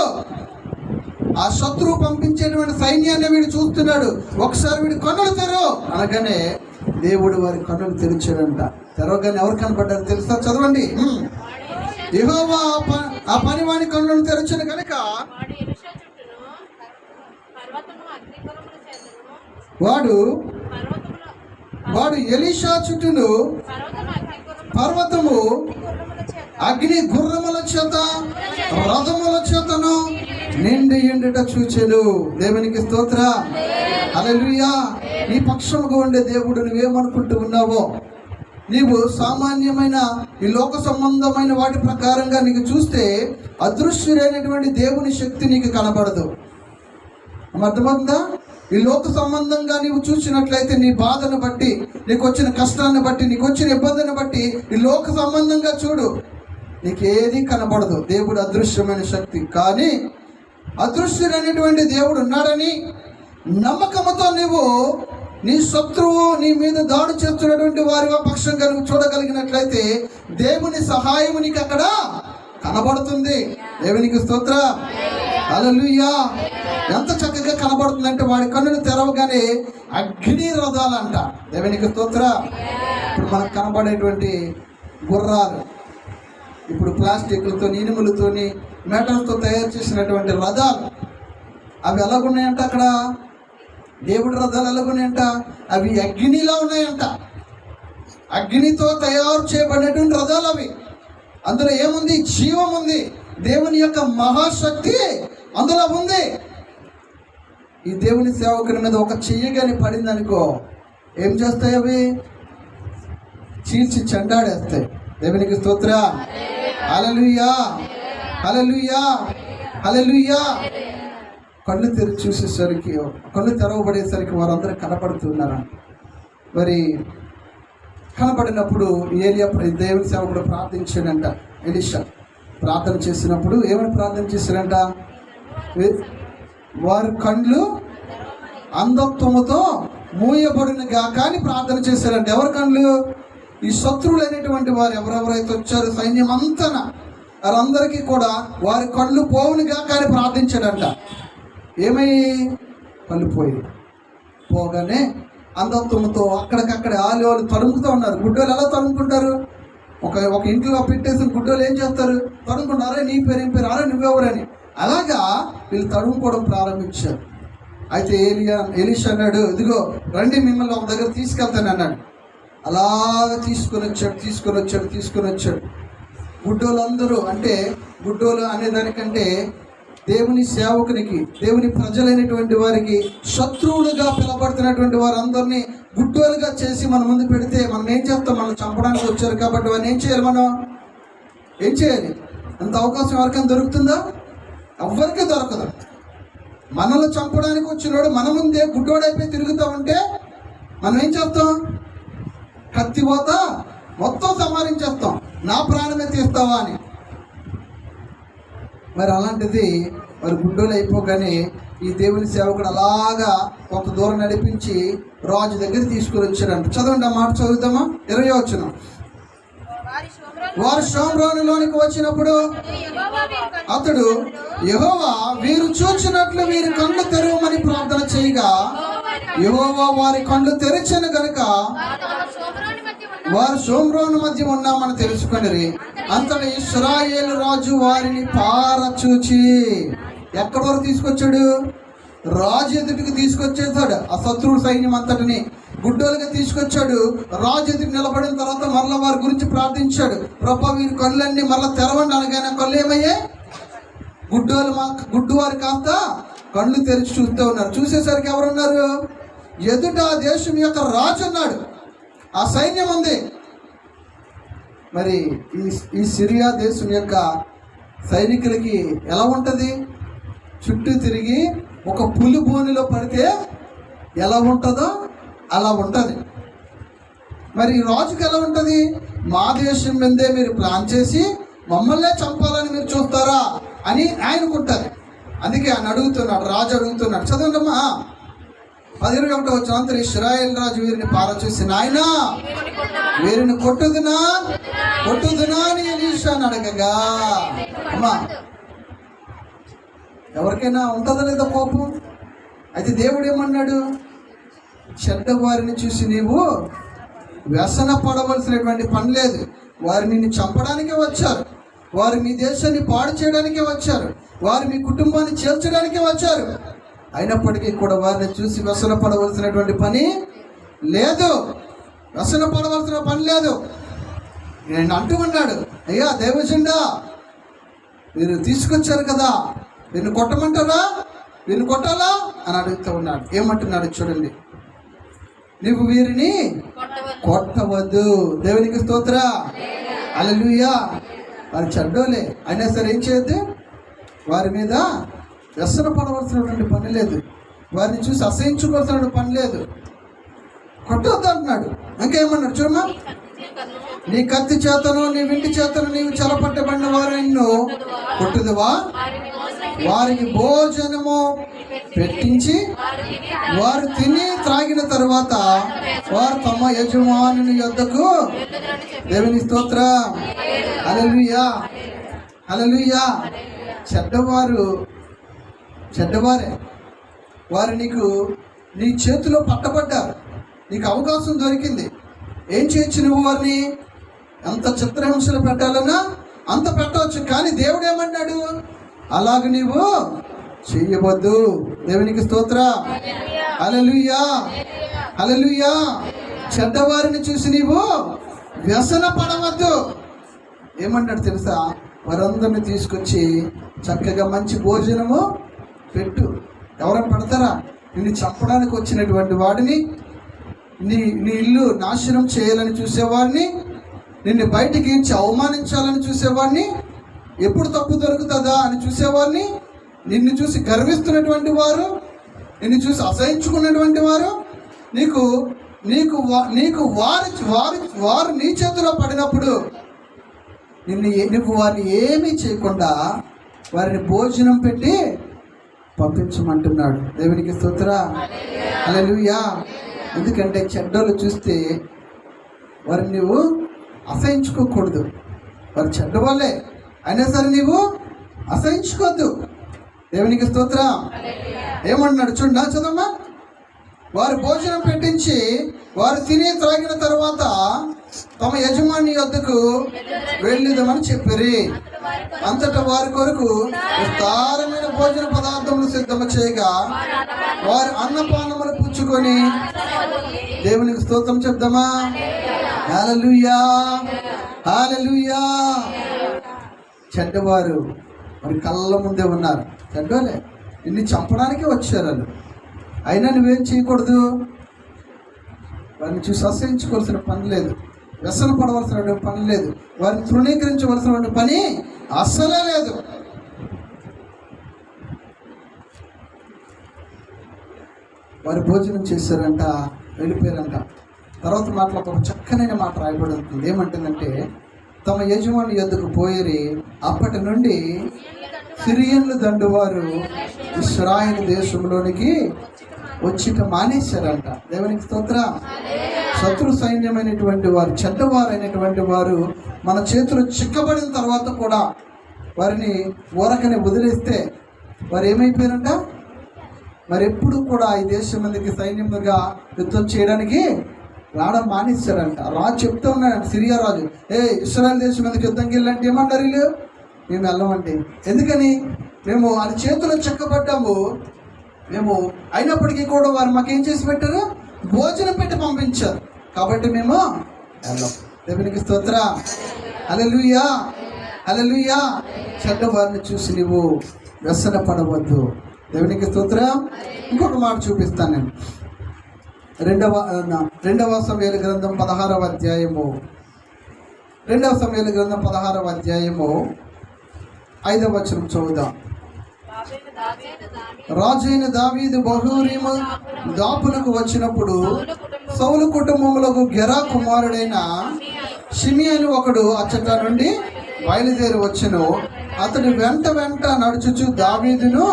ఆ శత్రువు పంపించేటువంటి సైన్యాన్ని వీడు చూస్తున్నాడు, ఒకసారి వీడి కన్నులు తెరు అనగానే దేవుడు వారి కన్నులు తెరిచాడంట. తెరవగానే ఎవరు కనపడ్డారు తెలుసా? చదవండి. యెహోవా ఆ పనివాని కన్నులను తెరచిన కనుక వాడు ఎలీషా చుట్టూను పర్వతము అగ్ని గుర్రముల చేత రథముల చేతను నిండి ఎండుట చూచెను. దేవునికి స్తోత్రం. హల్లెలూయా. నీ పక్షముగా ఉండే దేవుడు నువ్వేమనుకుంటూ ఉన్నావో, నీవు సామాన్యమైన ఈ లోక సంబంధమైన వాటి ప్రకారంగా నీకు చూస్తే అదృశ్యుడైనటువంటి దేవుని శక్తి నీకు కనబడదు. అర్థమవుతుందా? ఈ లోక సంబంధంగా నీవు చూసినట్లయితే నీ బాధను బట్టి, నీకు వచ్చిన కష్టాన్ని బట్టి, నీకు వచ్చిన ఇబ్బందిని బట్టి ఈ లోక సంబంధంగా చూడు, నీకేది కనబడదు. దేవుడు అదృశ్యమైన శక్తి. కానీ అదృశ్యుడైనటువంటి దేవుడు ఉన్నాడని నమ్మకంతో నీవు నీ శత్రువు నీ మీద దాడి చేస్తున్నటువంటి వారి పక్షంగా నువ్వు చూడగలిగినట్లయితే దేవుని సహాయం నీకు అక్కడ కనబడుతుంది. దేవునికి స్తోత్రం. హల్లెలూయా. ఎంత చక్కగా కనబడుతుందంటే వాడి కన్నులు తెరవగానే అగ్ని రథాలంట. దేవునికి స్తోత్రం. ఇప్పుడు మనకు కనబడేటువంటి గుర్రాలు ఇప్పుడు ప్లాస్టిక్లతో, ఇనుములతోని, మెటల్స్తో తయారు చేసినటువంటి రథాలు అవి ఎలాగున్నాయంట? అక్కడ దేవుడి రథాలు ఎలాగున్నాయంట? అవి అగ్నిలా ఉన్నాయంట. అగ్నితో తయారు చేయబడినటువంటి రథాలు అవి. అందులో ఏముంది? జీవం ఉంది. దేవుని యొక్క మహాశక్తి అందులో ఉంది. ఈ దేవుని సేవకుని మీద ఒక చెయ్యగాని పడింది అనుకో, ఏం చేస్తాయి? అవి చీల్చి చెండాడేస్తాయి. దేవునికి స్తోత్రం. హల్లెలూయా, హల్లెలూయా, హల్లెలూయా. కళ్ళు తెరిచి చూసేసరికి, కళ్ళు తెరవబడేసరికి వారందరూ కనపడుతున్నారు. మరి కనపడినప్పుడు ఏలియా దేవుని సేవకుడు ప్రార్థించాడంట. ఎలీషా ప్రార్థన చేసినప్పుడు ఏమని ప్రార్థన చేశాడంట? వారి కళ్ళు అంధత్వముతో మూయబడినగా కానీ ప్రార్థన చేశారంట. ఎవరి కళ్ళు? ఈ శత్రువులైనటువంటి వారు ఎవరెవరైతే వచ్చారో సైన్యం అంతా వారందరికీ కూడా వారి కళ్ళు పోవునుగా కానీ ప్రార్థించాడంట. ఏమై కళ్ళు పోగానే అంధత్వంతో అక్కడికక్కడ వాళ్ళు తరుముతూ ఉన్నారు. గుడ్డోలు ఎలా తరుముకుంటారు? ఒక ఇంట్లో పెట్టేసిన గుడ్డోలు ఏం చేస్తారు? తరుముకుంటారా? నీ పేరు ఏం పేరు, అరే నువ్వెవరని. అలాగా వీళ్ళు తరుముకోవడం ప్రారంభించారు. అయితే ఎలీషా అన్నాడు, ఇదిగో రండి మిమ్మల్ని ఒక దగ్గర తీసుకెళ్తాను అన్నాడు. అలాగ తీసుకొని వచ్చాడు. గుడ్డోలందరూ, అంటే గుడ్డోలు అనేదానికంటే దేవుని సేవకునికి, దేవుని ప్రజలైనటువంటి వారికి శత్రువులుగా పిలబడుతున్నటువంటి వారందరినీ గుడ్డోలుగా చేసి మన ముందు పెడితే మనం ఏం చేస్తాం? మనం చంపడానికి వచ్చారు కాబట్టి వారిని ఏం చేయాలి? మనం ఏం చేయాలి? అంత అవకాశం ఎవరికైనా దొరుకుతుందా? ఎవ్వరికీ దొరకదు. మనల్ని చంపడానికి వచ్చినోడు మన ముందే గుడ్డోడైపోయి తిరుగుతూ ఉంటే మనం ఏం చేస్తాం? కత్తిపోతా మొత్తం సంహరించేస్తాం. నా ప్రాణమే తీస్తావా అని. మరి అలాంటిది మరి గుడ్డోలు అయిపోగానే ఈ దేవుని సేవకుడు అలాగా కొంత దూరం నడిపించి రాజు దగ్గర తీసుకుని వచ్చాడంట. చదవండి ఆ మాట, చదువుతామా? 20వ వచనం. వారు షోమ్రోనులోనికి వచ్చినప్పుడు అతడు, యెహోవా వీరు చూచినట్లు వీరి కళ్ళు తెరవమని ప్రార్థన చేయగా యెహోవా వారి కళ్ళు తెరిచెను గనుక వారు షోమ్రోను మధ్య ఉన్నామని తెలుసుకొనిరి. అంతటి ఇశ్రాయేలు రాజు వారిని పారచూచి ఎక్కడి వరకు తీసుకొచ్చాడు? రాజు ఎదుటికి తీసుకొచ్చేసాడు. ఆ శత్రువుడు సైన్యం అంతటిని గుడ్డోలుగా తీసుకొచ్చాడు. రాజు ఎదుటి నిలబడిన తర్వాత మరల వారి గురించి ప్రార్థించాడు. ప్రభా వీరి కళ్ళన్నీ మరలా తెరవండి అనగానే కళ్ళు ఏమయ్యాయి? గుడ్డువారు కాస్త కళ్ళు తెరిచి చూస్తూ ఉన్నారు. చూసేసరికి ఎవరున్నారు? ఎదుట ఆ దేశం యొక్క రాజు ఉన్నాడు. ఆ సైన్యం ఉంది. మరి ఈ సిరియా దేశం యొక్క సైనికులకి ఎలా ఉంటుంది? చుట్టూ తిరిగి ఒక పులి బోనిలో పడితే ఎలా ఉంటుందో అలా ఉంటుంది. మరి రాజుకి ఎలా ఉంటుంది? మా దేశం మీదే మీరు ప్లాన్ చేసి మమ్మల్నే చంపాలని మీరు చూస్తారా అని ఆయనకుంటుంది. అందుకే ఆయన అడుగుతున్నాడు, రాజు అడుగుతున్నాడు. చదవండమ్మా 11వ వచనం. ఇశ్రాయేల్ రాజు వీరిని పారచూసి, నాయనా వీరిని కొట్టుదునా అని ఎలీషాను అడగగా, అమ్మా ఎవరికైనా ఉంటుందా లేదా కోపం? అయితే దేవుడు ఏమన్నాడు? చెడ్డవారిని చూసి నీవు వ్యసన పడవలసినటువంటి పని లేదు. వారు నిన్ను చంపడానికే వచ్చారు, వారు మీ దేశాన్ని పాడు చేయడానికే వచ్చారు, వారు మీ కుటుంబాన్ని చేర్చడానికే వచ్చారు. అయినప్పటికీ కూడా వారిని చూసి వ్యసన పడవలసినటువంటి పని లేదు. వ్యసన పడవలసిన పని లేదు. నేను అంటూ ఉన్నాడు, అయ్యా దైవజెండా మీరు తీసుకొచ్చారు కదా, వీరిని కొట్టమంటారా, వీరిని కొట్టాలా అని అడుగుతూ ఉన్నాడు. ఏమంటున్నాడు చూడండి, నువ్వు వీరిని కొట్టవద్దు. దేవునికి స్తోత్ర, హల్లెలూయా. వారు చెడ్డోలే అయినా సరే ఏం చేయొద్దు, వారి మీద వ్యసన పడవలసినటువంటి పని లేదు, వారిని చూసి అసహించుకోవాల్సినటువంటి పని లేదు, కొట్టవద్దు అంటున్నాడు. ఇంకేమన్నాడు చూడమ్మా, నీ కత్తి చేతను నీ వింటి చేతను నీవు చెలపట్టబడిన వారు నిన్ను కొట్టుదువా, వారికి భోజనము పెట్టించి వారు తిని త్రాగిన తరువాత వారు తమ యజమానుని యొద్దకు, దేవుని స్తోత్రం, హల్లెలూయా హల్లెలూయా. చెడ్డవారే వారు నీ చేతిలో పట్టబడ్డారు, నీకు అవకాశం దొరికింది. ఏం చేయొచ్చు నువ్వు? వారిని ఎంత చిత్రహింసలు పెట్టాలన్నా అంత పెట్టవచ్చు. కానీ దేవుడు ఏమన్నాడు? అలాగ నీవు చెయ్యవద్దు. దేవునికి స్తోత్ర, హల్లెలూయా హల్లెలూయా. చెడ్డవారిని చూసి నీవు వ్యసన పడవద్దు. ఏమన్నాడు తెలుసా? వారందరిని తీసుకొచ్చి చక్కగా మంచి భోజనము పెట్టు. ఎవరైనా పెడతారా? నిన్ను చంపడానికి వచ్చినటువంటి వాడిని, నీ ఇల్లు నాశనం చేయాలని చూసేవాడిని, నిన్ను బయటికి ఇచ్చి అవమానించాలని చూసేవాడిని, ఎప్పుడు తప్పు దొరుకుతుందా అని చూసేవాడిని, నిన్ను చూసి గర్విస్తున్నటువంటి వారు, నిన్ను చూసి అసహించుకున్నటువంటి వారు, వారు నీ చేతిలో పడినప్పుడు నువ్వు వారిని ఏమీ చేయకుండా వారిని భోజనం పెట్టి పంపించమంటున్నాడు. దేవునికి స్తోత్ర, హల్లెలూయా. ఎందుకంటే చెడ్డోళ్ళు చూస్తే వారిని నువ్వు అసహించుకోకూడదు. వారు చెడ్డవాళ్ళే అయినా సరే నీవు అసహించుకోవద్దు. దేవునికి స్తోత్రం. ఏమంటున్నాడు చూడండి, చదమ్మా. వారు భోజనం పెట్టించి వారు తిని త్రాగిన తర్వాత తమ యజమాని వద్దకు వెళ్ళిదమని చెప్పిరి. అంతటా వారి కొరకు విస్తారమైన భోజన పదార్థములు సిద్ధము చేయగా వారు అన్నపానములు పుచ్చుకొని దేవునికి స్తోత్రం చెప్దామా? హల్లెలూయా హల్లెలూయా. చెడ్డవారు మరి కళ్ళ ముందే ఉన్నారు. చెడ్డోలే, నిన్ను చంపడానికే వచ్చారు వాళ్ళు. అయినా నువ్వేం చేయకూడదు, వారిని చూసి అసహించుకోవాల్సిన పని లేదు, వ్యసన పడవలసిన పని లేదు, వారిని తృణీకరించవలసిన పని అస్సలే లేదు. వారు భోజనం చేశారంట, వెళ్ళిపోయారంట. తర్వాత మాటలో ఒక చక్కనైన మాట రాయబడి ఉంటుంది. ఏమంటుందంటే, తమ యజమాని యొద్దకు పోయిరి. అప్పటి నుండి సిరియన్లు దండువారు ఇశ్రాయేలు దేశంలోనికి వచ్చిట మానేశారంట. దేవునికి స్తోత్రం. శత్రు సైన్యమైనటువంటి వారు, చెడ్డవారైనటువంటి వారు మన చేతులు చిక్కబడిన తర్వాత కూడా వారిని ఊరకని వదిలేస్తే వారు ఏమైపోయారంట? మరి ఎప్పుడు కూడా ఈ దేశం మందికి సైన్యముగా యుద్ధం చేయడానికి రావడం మానేశారంట. రాజు చెప్తూ ఉన్నాడు, సిరియా రాజు, ఇశ్రాయేల్ దేశం మందికి యుద్ధంకి వెళ్ళంటే ఏమంటారు వీళ్ళు? మేము వెళ్ళమంటే. ఎందుకని? మేము వాళ్ళ చేతులు చెక్కబడ్డాము. మేము అయినప్పటికీ కూడా వారు మాకేం చేసి పెట్టారు? భోజనం పెట్టి పంపించారు. కాబట్టి మేము వెళ్ళాం. దేవునికి స్తోత్రం, హల్లెలూయా హల్లెలూయా. చెడ్డవారిని చూసి నువ్వు వ్యసన పడవద్దు. దేవునికి స్తోత్రం. ఇంకొక మాట చూపిస్తాను నేను. రెండవ సమూయేలు గ్రంథం 16వ అధ్యాయము రెండవ సమూయేలు గ్రంథం 16వ అధ్యాయము 5వ వచనం చదువుదాం. రాజైన దావీదు బహూరీము దాపులకు వచ్చినప్పుడు సౌలు కుటుంబములకు గెరా కుమారుడైన షిమి అని ఒకడు అచ్చట నుండి బయలుదేరి వచ్చెను. అతడు వెంట వెంట నడుచుచు దావీదును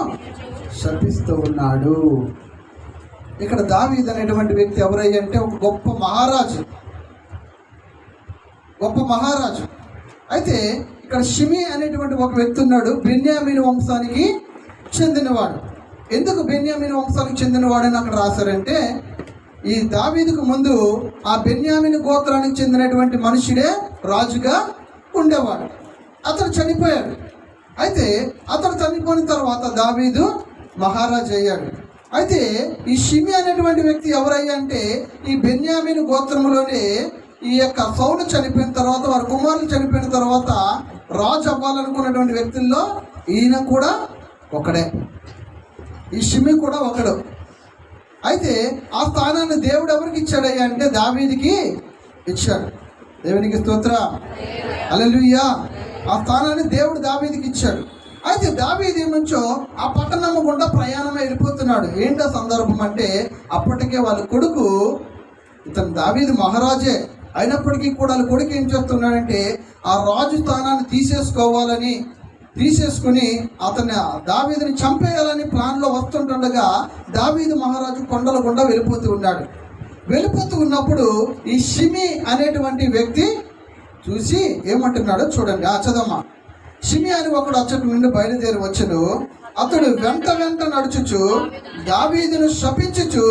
శపిస్తూ ఉన్నాడు. ఇక్కడ దావీదు అనేటువంటి వ్యక్తి ఎవరయ్య అంటే ఒక గొప్ప మహారాజు. అయితే ఇక్కడ షిమి అనేటువంటి ఒక వ్యక్తి ఉన్నాడు, బెన్యామీను వంశానికి చెందినవాడు. ఎందుకు బెన్యామీను వంశానికి చెందినవాడని అక్కడ రాశారంటే, ఈ దావీదుకు ముందు ఆ బెన్యామీను గోత్రానికి చెందినటువంటి మనుషుడే రాజుగా ఉండేవాడు. అతడు చనిపోయాడు. అయితే అతడు చనిపోయిన తర్వాత దావీదు మహారాజు అయ్యాడు. అయితే ఈ షిమి అనేటువంటి వ్యక్తి ఎవరయ్యా అంటే, ఈ బెన్యామీను గోత్రములోనే ఈ యొక్క సౌలు చనిపోయిన తర్వాత, వారి కుమారులు చనిపోయిన తర్వాత రాజు అవ్వాలనుకున్నటువంటి వ్యక్తుల్లో ఈయన కూడా ఒకడే, ఈ షిమి కూడా ఒకడు. అయితే ఆ స్థానాన్ని దేవుడు ఎవరికి ఇచ్చాడయ్యా అంటే దావీదుకి ఇచ్చాడు. దేవునికి స్తోత్రం, హల్లెలూయా. ఆ స్థానాన్ని దేవుడు దావీదుకి ఇచ్చాడు. అయితే దావీదు ఏమంచో ఆ పట్టణము గుండా ప్రయాణమే వెళ్ళిపోతున్నాడు. ఏంటో సందర్భం అంటే, అప్పటికే వాళ్ళ కొడుకు, ఇతను దావీదు మహారాజే అయినప్పటికీ కూడా వాళ్ళ కొడుకు ఏం చేస్తున్నాడంటే, ఆ రాజు స్థానాన్ని తీసేసుకుని అతన్ని దావీదుని చంపేయాలని ప్లాన్లో వస్తుంటుండగా దావీదు మహారాజు కొండల గుండా వెళ్ళిపోతూ ఉన్నప్పుడు ఈ షిమి అనేటువంటి వ్యక్తి చూసి ఏమంటున్నాడో చూడండి. చదమ్మా. షిమి అని ఒకడు అచ్చటి నుండి బయలుదేరి వచ్చెను. అతడు వెంట నడుచుచు దావీదును శపించుచు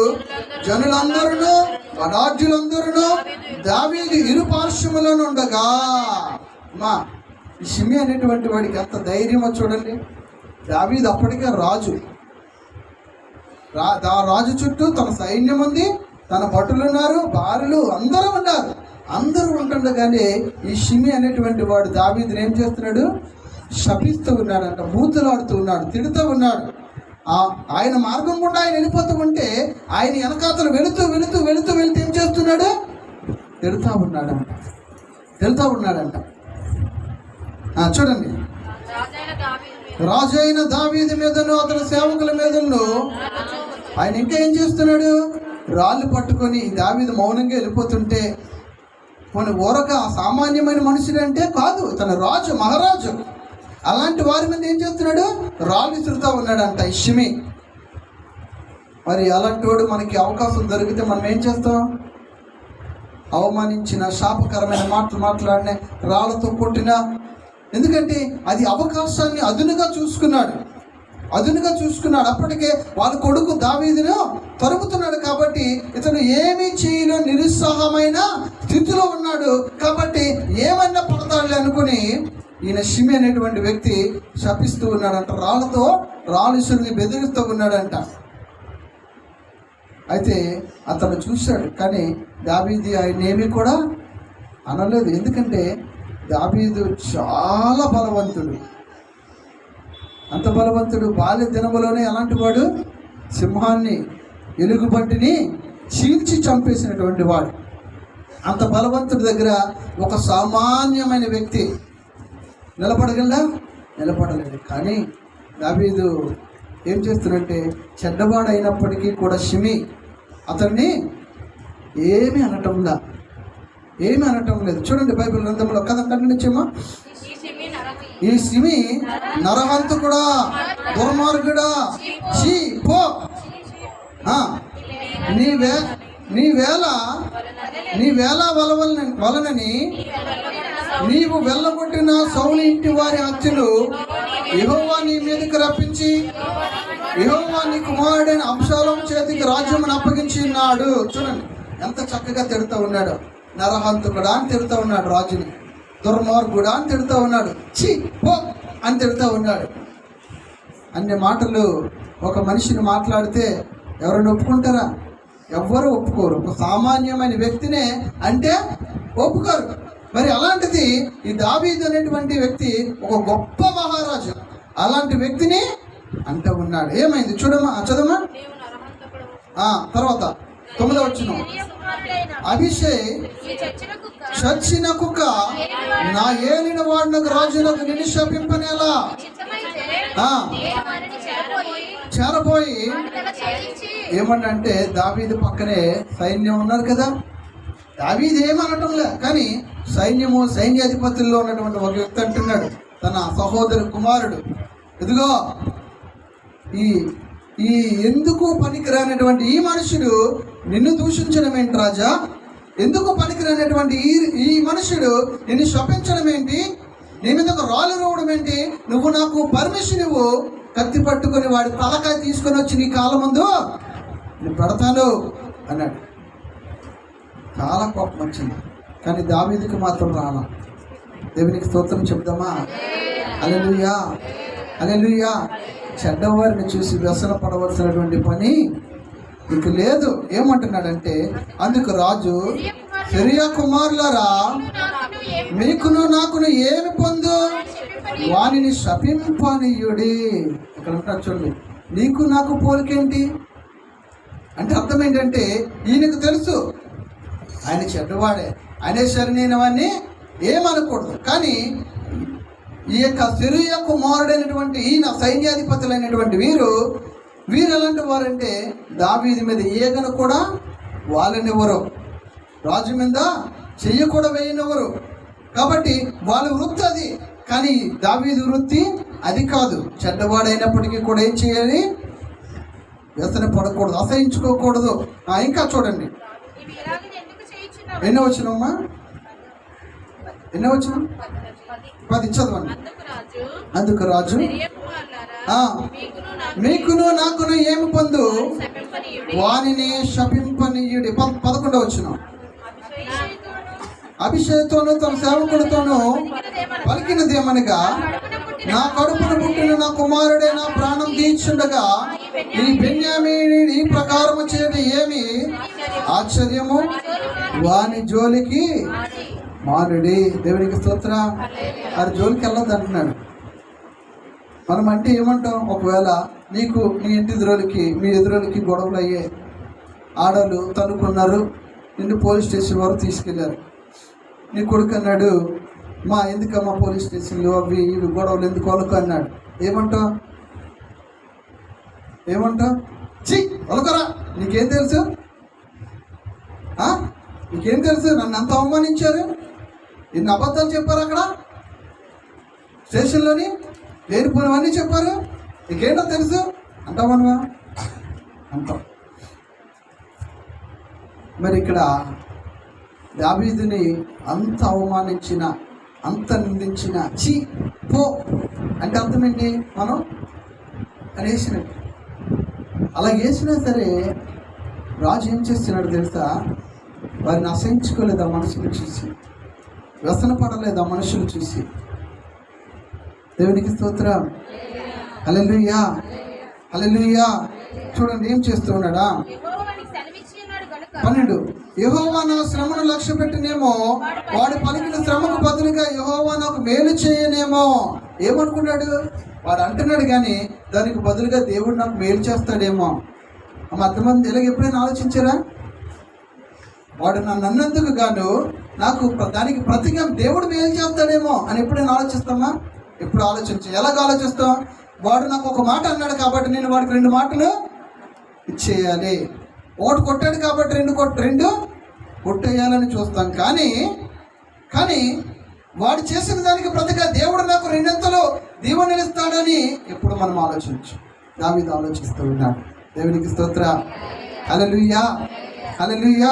జనులందరూ వడార్జులందరూ దావీదు ఇరు పార్శ్వములో ఉండగా, మా ఈ షిమి అనేటువంటి వాడికి ఎంత ధైర్యమో చూడండి. దావీదు అప్పటికే రాజు చుట్టూ తన సైన్యం ఉంది, తన భటులు ఉన్నారు, భార్యలు అందరూ ఉన్నారు. అందరూ ఉంటుండగానే ఈ షిమి అనేటువంటి వాడు దావీదుని ఏం చేస్తున్నాడు? శపిస్తూ ఉన్నాడంట, బూతులాడుతూ ఉన్నాడు, తిడుతూ ఉన్నాడు. ఆయన మార్గం గుండా ఆయన వెళ్ళిపోతూ ఉంటే ఆయన వెనకాతలు వెళుతూ ఏం చేస్తున్నాడు? తిడుతూ ఉన్నాడంట. చూడండి. రాజైన దావీదు మీదను అతని సేవకుల మీదను ఆయన ఇంకా ఏం చేస్తున్నాడు? రాళ్ళు పట్టుకొని దావీదు మౌనంగా వెళ్ళిపోతుంటే, కొన్ని ఊరక సామాన్యమైన మనుషుడు అంటే కాదు, తన రాజు, మహారాజు. అలాంటి వారి మీద ఏం చేస్తున్నాడు? రాళ్ళు విసురుతూ ఉన్నాడంట ఈ షిమి. మరి అలాంటి వాడు మనకి అవకాశం దొరికితే మనం ఏం చేస్తాం? అవమానించిన, శాపకరమైన మాటలు మాట్లాడిన, రాళ్లతో కొట్టిన. ఎందుకంటే అది అవకాశాన్ని అదునుగా చూసుకున్నాడు. అప్పటికే వాళ్ళ కొడుకు దావీదును తరుముతున్నాడు కాబట్టి ఇతను ఏమీ చేయలేని నిరుత్సాహమైన స్థితిలో ఉన్నాడు. కాబట్టి ఏమన్నా పడతాడులే అనుకుని ఈయన షిమి అనేటువంటి వ్యక్తి శపిస్తూ ఉన్నాడంట, రాళ్ళుసుని బెదిరిస్తూ ఉన్నాడంట. అయితే అతను చూశాడు, కానీ దావీదు ఆయన ఏమీ కూడా అనలేదు. ఎందుకంటే దావీదు చాలా బలవంతుడు. అంత బలవంతుడు. బాల్య దినములోనే అలాంటి వాడు సింహాన్ని, ఎలుగుబంటిని చీల్చి చంపేసినటువంటి వాడు. అంత బలవంతుడి దగ్గర ఒక సామాన్యమైన వ్యక్తి నిలబడలేడు. కానీ దావీదు ఏం చేస్తున్నంటే, చెడ్డవాడు అయినప్పటికీ కూడా షిమి అతన్ని ఏమీ అనటం లేదు. చూడండి బైబిల్ గ్రంథంలో కథ కంటిన్యూచేమా. ఈ షిమి నరహంతకుడా, దుర్మార్గుడా, చీ పో, నీ వేళ వలనని నీవు వెళ్ళగొట్టిన సౌలు ఇంటి వారి హత్యలు యెహోవా నీ మీదకి రప్పించి యెహోవా నీ కుమారుడైన అబ్షాలోము చేతికి రాజ్యమును అప్పగించి ఉన్నాడు. చూడండి ఎంత చక్కగా తిడుతూ ఉన్నాడు. నరహంతకుడా అని తిడుతూ ఉన్నాడు రాజుని, దుర్మార్గుడా అని తిడుతూ ఉన్నాడు, ఛీ పో అని తిడుతూ ఉన్నాడు. అన్ని మాటలు ఒక మనిషిని మాట్లాడితే ఎవరైనా ఒప్పుకుంటారా? ఎవ్వరూ ఒప్పుకోరు. ఒక సామాన్యమైన వ్యక్తినే అంటే ఒప్పుకోరు. మరి అలాంటిది ఈ దావీదు అనేటువంటి వ్యక్తి ఒక గొప్ప మహారాజు. అలాంటి వ్యక్తిని అంటూ ఉన్నాడు. ఏమైంది చూడమ్మా, చదవమ్మా. తర్వాత 9వ వచనం. అభిషే చచ్చిన కుక్క నా ఏలిన వాడునకు రాజులకు నిన్ను శపింపనేలా చేరబోయి ఏమన్నంటే దావీదు పక్కనే సైన్యం ఉన్నారు కదా. దావీదు ఏమనటంలే, కానీ సైన్యాధిపతుల్లో ఉన్నటువంటి ఒక వ్యక్తి అంటున్నాడు, తన సహోదరు కుమారుడు, ఇదిగో ఈ ఎందుకు పనికిరానటువంటి ఈ మనుషుడు నిన్ను దూషించడం ఏంటి రాజా? ఎందుకు పనికిరానటువంటి ఈ మనుషుడు నిన్ను శపించడం ఏంటి? నీ మీద ఒక రాళ్ళు రోవడం ఏంటి? నువ్వు నాకు పర్మిషన్ ఇవ్వు, కత్తి పట్టుకొని వాడి తలకాయ తీసుకొని వచ్చి నీ కాళ్ళ ముందు నేను పెడతాను అన్నాడు. చాలా కోపం వచ్చింది, కానీ దావీదుకి మాత్రం రాలా. దేవునికి స్తోత్రం చెప్దామా? హల్లెలూయా, హల్లెలూయా. చెడ్డవారిని చూసి వ్యసన పడవలసినటువంటి పని నీకు లేదు. ఏమంటున్నాడంటే, అందుకు రాజు, సిరియా కుమారులారా, మీకును నాకును ఏమి పొందు? వానిని శపింపనీయుడి. ఇక్కడ అంటారు చూడండి, నీకు నాకు పోలికేంటి అంటే అర్థం ఏంటంటే, ఈయనకు తెలుసు ఆయన చెడ్డవాడే, ఆయనే శరణైనవాన్ని ఏమనకూడదు. కానీ ఈ యొక్క సిరియా కుమారుడైనటువంటి ఈయన సైన్యాధిపతులైనటువంటి వీరు ఎలాంటి వారంటే, దావీదు మీద ఈగను కూడా వాళ్ళనివ్వరు, రాజు మీద చెయ్యి కూడా వేయనివ్వరు. కాబట్టి వాళ్ళ వృత్తి అది, కానీ దావీదు వృత్తి అది కాదు. చెడ్డవాడైనప్పటికీ కూడా ఏం చేయాలి? వ్యసన పడకూడదు, అసహించుకోకూడదు. ఇంకా చూడండి, ఎన్నో వచ్చినమ్మా, ఎన్నో వచ్చిన 10 చదవండి. అందుకు రాజు, మీకును నాకును ఏమి పొందు? వానిని శపింపనీయుడి. 11 వచ్చిన, అభిషేక్తోను తన సేవకుడితోనూ పలికినదేమనగా, నా కడుపున పుట్టిన నా కుమారుడే నా ప్రాణం తీర్చుండగా ఈ బెన్యామీని ఈ ప్రకారము చేయడం ఏమి ఆశ్చర్యము? వాని జోలికి మారుడి. దేవునికి స్తోత్రం. అది జోలికి వెళ్ళొద్దు అంటున్నాడు. మనం అంటే ఏమంటాం? ఒకవేళ నీకు నీ ఇంటి ఎదురోళ్ళకి మీ ఎదురోళ్ళకి గొడవలు అయ్యే, ఆడవాళ్ళు తనుకున్నారు, నిన్ను పోలీస్ స్టేషన్ వరకు తీసుకెళ్లారు. నీ కొడుకు అన్నాడు, మా ఎందుకమ్మా పోలీస్ స్టేషన్లు అవి ఇవి గొడవలు ఎందుకు వాళ్ళకు అన్నాడు. ఏమంటావు? చి వాళ్ళకరా, నీకేం తెలుసు? నీకేం తెలుసు? నన్ను అంత అవమానించారు, ఎన్ని అబద్ధాలు చెప్పారు అక్కడ స్టేషన్లోని, లేనిపోయినవన్నీ చెప్పారు, నీకేంటో తెలుసు అంటావనువా అంటాం. మరి ఇక్కడ దావీదుని అంత అవమానించిన, అంత నిందించిన, చి పో అంటే అర్థం ఏంటి? మనం అని వేసినట్టు. అలా వేసినా సరే రాజు ఏం చేస్తున్నాడు తెలుసా? వారిని అసహించుకోలేదు ఆ మనుషులు చూసి, వ్యసన పడలేదు ఆ మనుషులు చూసి. దేవునికి స్తోత్రం. హల్లెలూయా, హల్లెలూయా. చూడండి ఏం చేస్తూ ఉన్నాడా? 12, యెహోవా నా శ్రమను లక్ష్య పెట్టినేమో, వాడు పలికిన శ్రమకు బదులుగా యెహోవా నాకు మేలు చేయనేమో. ఏమనుకున్నాడు వాడు? అంటున్నాడు, కానీ దానికి బదులుగా దేవుడు నాకు మేలు చేస్తాడేమో. అర్థమంది ఇలాగ ఎప్పుడైనా ఆలోచించారా? వాడు నన్ను అన్నందుకు గాను నాకు దానికి ప్రతిగా దేవుడు మేలు చేస్తాడేమో అని ఎప్పుడైనా ఆలోచిస్తామా? ఎప్పుడు ఆలోచించు. ఎలాగ ఆలోచిస్తాం? వాడు నాకు ఒక మాట అన్నాడు కాబట్టి నేను వాడికి 2 మాటలు ఇచ్చేయాలి, ఒకటి కొట్టాడు కాబట్టి 2 కొట్టేయాలని చూస్తాం. కానీ వాడు చేసిన దానికి ప్రతిగా దేవుడు నాకు 2 దీవెనలు ఇస్తాడని ఎప్పుడు మనం ఆలోచించు. దావీదు ఆలోచిస్తూ ఉన్నాడు. దేవునికి స్తోత్రం. హల్లెలూయా, హల్లెలూయా.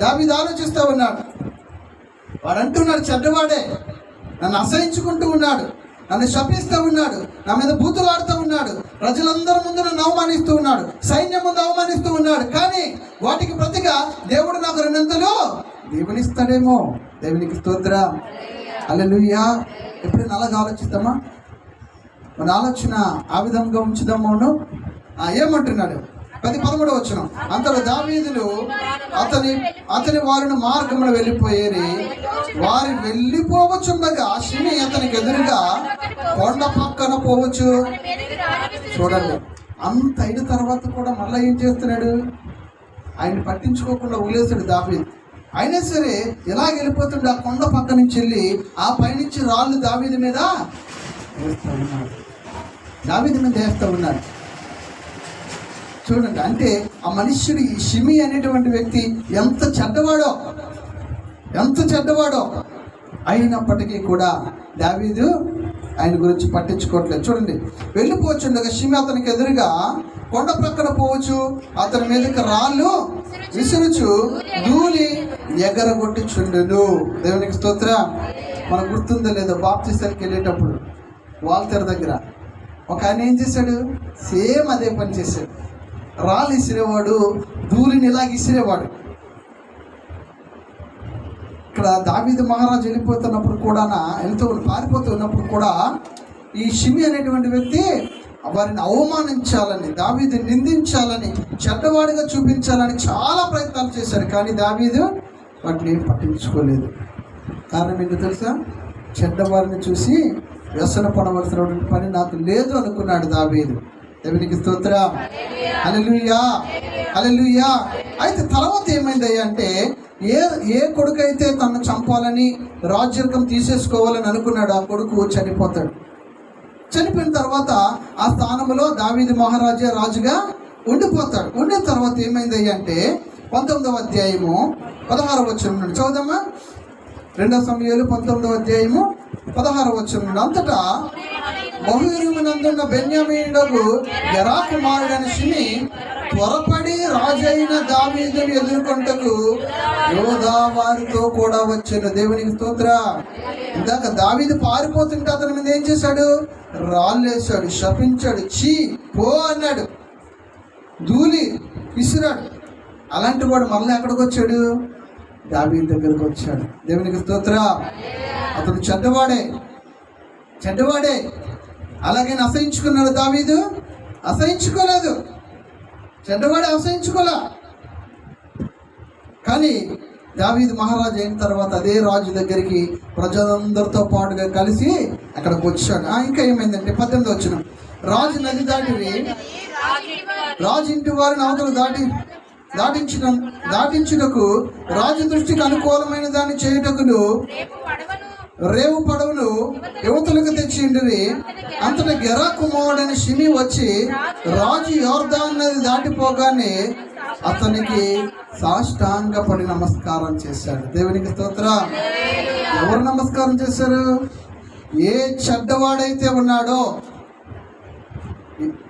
దావీదు ఆలోచిస్తూ ఉన్నాడు. వాడు అంటున్నాడు, చెడ్డవాడే, నన్ను అసహించుకుంటూ ఉన్నాడు, నన్ను శపిస్తూ ఉన్నాడు, నా మీద బూతులు ఆడుతూ ఉన్నాడు, ప్రజలందరి ముందు నన్ను అవమానిస్తూ ఉన్నాడు, సైన్యం ముందు అవమానిస్తూ ఉన్నాడు. కానీ వాటికి ప్రతిగా దేవుడు నాకు 2 దీవెనిస్తాడేమో. దేవునికి స్తోత్రం. హల్లెలూయా. ఎప్పుడైనా అలాగ ఆలోచిస్తామా? మన ఆలోచన ఆ విధంగా ఉంచుదామోను. ఏమంటున్నాడు? 10-11 వచ్చిన, అంతలో దావీదులు అతని వారిని మార్గమున వెళ్ళిపోయేరి. వారి వెళ్ళిపోవచ్చుండగా షిమి అతనికి ఎదురుగా కొండ పక్కన పోవచ్చు. చూడండి, అంత అయిన తర్వాత కూడా మళ్ళీ ఏం చేస్తున్నాడు? ఆయన పట్టించుకోకుండా వదిలేశాడు దావీదు. అయినా సరే ఇలాగ వెళ్ళిపోతుండే ఆ కొండ పక్క నుంచి వెళ్ళి ఆ పైనుంచి రాళ్ళు దావీదు మీద వేస్తూ ఉన్నాడు. దావీదు మీద వేస్తూ ఉన్నాడు. చూడండి, అంటే ఆ మనుష్యుడు ఈ షిమి అనేటువంటి వ్యక్తి ఎంత చెడ్డవాడో అయినప్పటికీ కూడా దావీదు ఆయన గురించి పట్టించుకోవట్లేదు. చూడండి, వెళ్ళిపోవచ్చుండగా షిమి అతనికి ఎదురుగా కొండ ప్రక్కన పోవచ్చు, అతని మీదకి రాళ్ళు విసురుచు ధూళి ఎగరగొట్టిచుండును. దేవునికి స్తోత్రం. మనకు గుర్తుందో లేదో, బాప్తిస్తానికి వెళ్ళేటప్పుడు వాల్తెర దగ్గర ఒక ఆయన ఏం చేశాడు, సేమ్ అదే పని చేశాడు. రాళ్ళు ఇసిరేవాడు, ధూళిని ఇలాగ ఇసిరేవాడు. ఇక్కడ దావీదు మహారాజు వెళ్ళిపోతున్నప్పుడు కూడా పారిపోతూ ఉన్నప్పుడు కూడా ఈ షిమి అనేటువంటి వ్యక్తి వారిని అవమానించాలని, దావీదు నిందించాలని, చెడ్డవాడిగా చూపించాలని చాలా ప్రయత్నాలు చేశారు. కానీ దావీదు వాటిని పట్టించుకోలేదు. కారణం ఏంటో తెలుసా? చెడ్డవారిని చూసి వ్యసన పడవలసినటువంటి పని నాకు లేదు అనుకున్నాడు దావీదు. దేవునికి స్తోత్రం. హల్లెలూయా, హల్లెలూయా. అయితే తర్వాత ఏమైందయ్యా అంటే, ఏ కొడుకు అయితే తనను చంపాలని రాజ్యం తీసేసుకోవాలని అనుకున్నాడు, ఆ కొడుకు చనిపోతాడు. చనిపోయిన తర్వాత ఆ స్థానంలో దావీదు మహారాజే రాజుగా ఉండిపోతాడు. ఉండిన తర్వాత ఏమైందయ్యా అంటే 19వ అధ్యాయము 16వ వచనం నుండి చదువుదామా. 2 సమూయేలు 19వ అధ్యాయము 16వ వచనం నుండి. అంతటా బహువిరుమునందున్న బెన్యామీనుడగు గెరా కుమారుడైన షిమి త్వరపడి రాజైన దావీదుని ఎదుర్కొంటకు యోధా వారితో కూడా వచ్చాను. దేవునికి స్తోత్రం. ఇందాక దావీదు పారిపోతుంటే అతని మీద ఏం చేశాడు? రాళ్ళేశాడు, శపించాడు, చీ పో అన్నాడు, ధూళి విసిరాడు. అలాంటి వాడు మళ్ళీ ఎక్కడికి వచ్చాడు? దావీదు దగ్గరకు వచ్చాడు. దేవునికి స్తోత్రం. అతడు చెడ్డవాడే. అలాగే అసహించుకున్నాడు దావీదు? అసహించుకోలేదు. చెడ్డవాడే అసహించుకోలే. కానీ దావీదు మహారాజు అయిన తర్వాత అదే రాజు దగ్గరికి ప్రజలందరితో పాటుగా కలిసి అక్కడికి వచ్చాడు. ఇంకా ఏమైందంటే 18వ వచనం. రాజు నది రాజు ఇంటి వారిని అవతల దాటించుటకు రాజు దృష్టికి అనుకూలమైన దాన్ని చేయుటకును రేవు పడవను యువతులకు తెచ్చిండిరి. అంతటా గెరా కుమారుడైన షిమి వచ్చి రాజు యోర్దాను నది దాటిపోగానే అతనికి సాష్టాంగపడి నమస్కారం చేశాడు. దేవునికి స్తోత్రం. ఎవరు నమస్కారం చేశారు? ఏ చెడ్డవాడైతే ఉన్నాడో,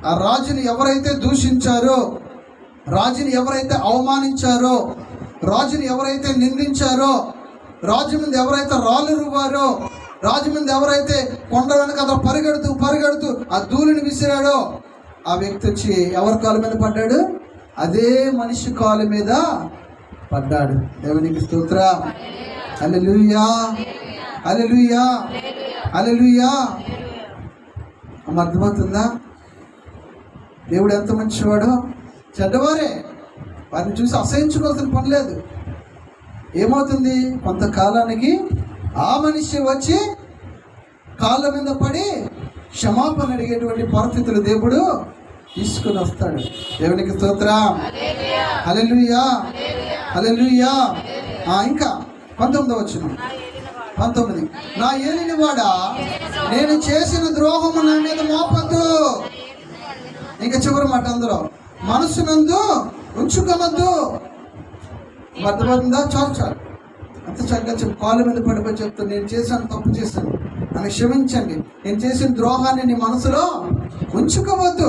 ఆ రాజుని ఎవరైతే దూషించారో, రాజుని ఎవరైతే అవమానించారో, రాజుని ఎవరైతే నిందించారో, రాజు ముందు ఎవరైతే రాళ్ళు రువ్వారో, రాజు ముందు ఎవరైతే కొండ వెనక అతను పరిగెడుతూ ఆ ధూళిని విసిరాడో, ఆ వ్యక్తి వచ్చి ఎవరి కాలు మీద పడ్డాడు? అదే మనిషి కాలు మీద పడ్డాడు. దేవునికి స్తోత్రం. హల్లెలూయా, హల్లెలూయా, హల్లెలూయా. అర్థమవుతుందా? దేవుడు ఎంత మంచివాడో. చెడ్డవారే, వారిని చూసి అసహించుకోవాల్సిన పని లేదు. ఏమవుతుంది? కొంతకాలానికి ఆ మనిషి వచ్చి కాళ్ళ మీద పడి క్షమాపణ అడిగేటువంటి పరిస్థితులు దేవుడు తీసుకుని వస్తాడు. దేవునికి స్తోత్రం. హల్లెలూయా, హల్లెలూయా. ఇంకా 19వ వచనం. 19. నా ఏలినవాడా, నేను చేసిన ద్రోహము నా మీద మోపద్దు. ఇంకా చివరి మాట అందులో, మనసునందు ఉంచుకోవద్దు. అర్థమవుతుందా? చాలు అంత చక్కగా కాళ్ళ మీద పడిపోయి చెప్తాను, నేను తప్పు చేశాను, నన్ను క్షమించండి, నేను చేసిన ద్రోహాన్ని నీ మనసులో ఉంచుకోవద్దు.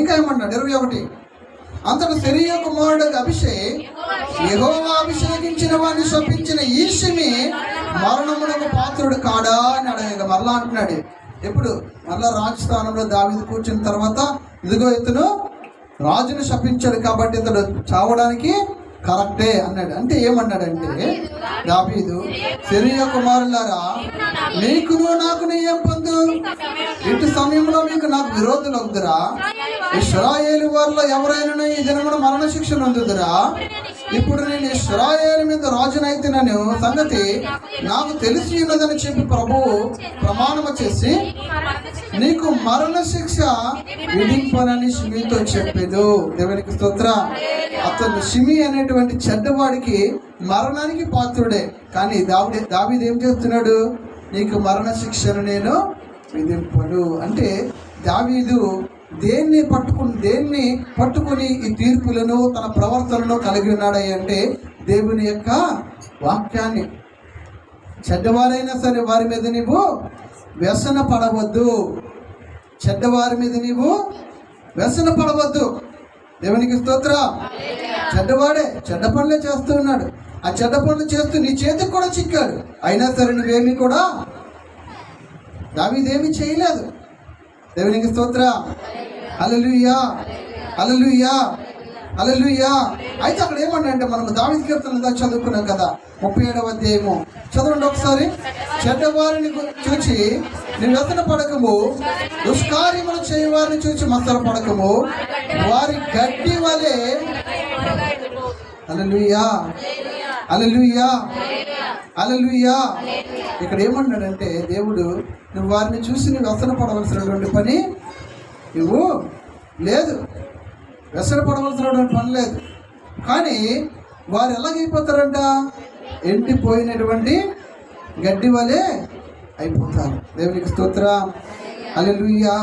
ఇంకా ఏమన్నాడు? 21. అంతటి సెరూయా కుమారుడు యెహోవా అభిషేకించిన వాడిని శపించిన ఈ షిమి మరణమునకు పాత్రుడు కాడా అని అడగ మరలా అంటున్నాడు. ఎప్పుడు? మరలా రాజు స్థానంలో దావీదు కూర్చున్న తర్వాత ఇదిగో ఇతను రాజును శపించాడు కాబట్టి ఇతడు చావడానికి కరెక్టే అన్నాడు. అంటే ఏమన్నాడంటే, దావీదు, సెరూయా కుమారులారా, మీకును నాకును ఏం పొందు? ఇటు సమయంలో మీకు నాకు విరోధులు అవుతురా? ఇశ్రాయేలు వారిలో ఎవరైనా ఈ దినమున మరణ శిక్ష నొందుదురా? ఇప్పుడు నేను ఇశ్రాయేలు మీద రాజునైతేనని సంగతి నాకు తెలిసి ఉన్నదని చెప్పి ప్రభువు ప్రమాణము చేసి నీకు మరణ శిక్ష విధింపనని షిమీతో చెప్పాడు. దేవునికి స్తోత్ర. అతను షిమి అనేటువంటి చెడ్డవాడికి మరణానికి పాత్రుడే. కానీ దావీదు ఏం చేస్తున్నాడు? నీకు మరణ శిక్షను నేను విధింపను. అంటే దావీదు దేన్ని పట్టుకుని ఈ తీర్పులను తన ప్రవర్తనను కలిగి ఉన్నాడై అంటే దేవుని యొక్క వాక్యాన్ని. చెడ్డవారైనా సరే వారి మీద నీవు వ్యసన పడవద్దు. చెడ్డవారి మీద నీవు వ్యసన పడవద్దు. దేవునికి స్తోత్ర. చెడ్డవాడే చెడ్డ పనులే చేస్తూ ఉన్నాడు. ఆ చెడ్డ పనులు చేస్తూ నీ చేతికి కూడా చిక్కాడు. అయినా సరే నువ్వేమీ కూడా దావీదేమీ చేయలేదు. దేవునికి స్తోత్ర. హల్లెలూయా, హల్లెలూయా, హల్లెలూయా. అయితే అక్కడ ఏమన్నాడంటే మనం దావీదు కీర్తనలు చదువుకున్నాం కదా, 37వ అధ్యాయము చదవండి ఒకసారి. చెడ్డవారిని చూచి నీ వ్యసన పడకము, దుష్కార్యములు చేయవారిని చూచి మత్సర పడకము, వారి గడ్డి వలె. హల్లెలూయా, హల్లెలూయా, హల్లెలూయా. ఇక్కడ ఏమన్నాడంటే దేవుడు, నువ్వు వారిని చూసి నువ్వు వ్యసన పడవలసినటువంటి పని నువ్వు లేదు, వ్యసన పడవలసినటువంటి పని లేదు. కానీ వారు ఎలాగైపోతారంట? ఎండిపోయినటువంటి గడ్డి వలె అయిపోతారు. దేవునికి స్తోత్ర. హల్లెలూయా,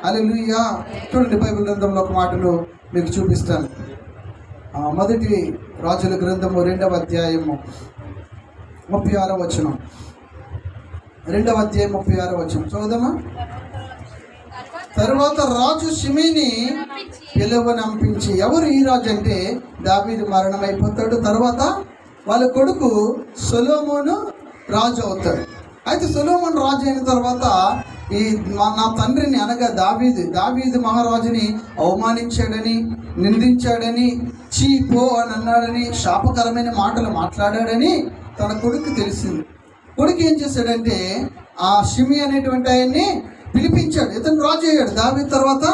హల్లెలూయా. చూడండి, బైబిల్ గ్రంథంలో ఒక మాటను మీకు చూపిస్తాను. మొదటి రాజుల గ్రంథము 2వ అధ్యాయము 36వ వచనం. 2వ అధ్యాయం 36వ వచనం చదువుదామా? తరువాత రాజు షిమీని పిలువనంపించి, ఎవరు ఈ రాజు అంటే దావీదు మరణం అయిపోతాడు. తర్వాత వాళ్ళ కొడుకు సొలొమోను రాజు అవుతాడు. అయితే సొలొమోను రాజు అయిన తర్వాత నా తండ్రిని అనగా దావీదు మహారాజుని అవమానించాడని, నిందించాడని, చీపో అని అన్నాడని, శాపకరమైన మాటలు మాట్లాడాడని తన కొడుకు తెలిసింది. కొడుకు ఏం చేశాడంటే ఆ షిమి అనేటువంటి ఆయన్ని పిలిపించాడు. ఇతను రాజు అయ్యాడు. దావీదు తర్వాత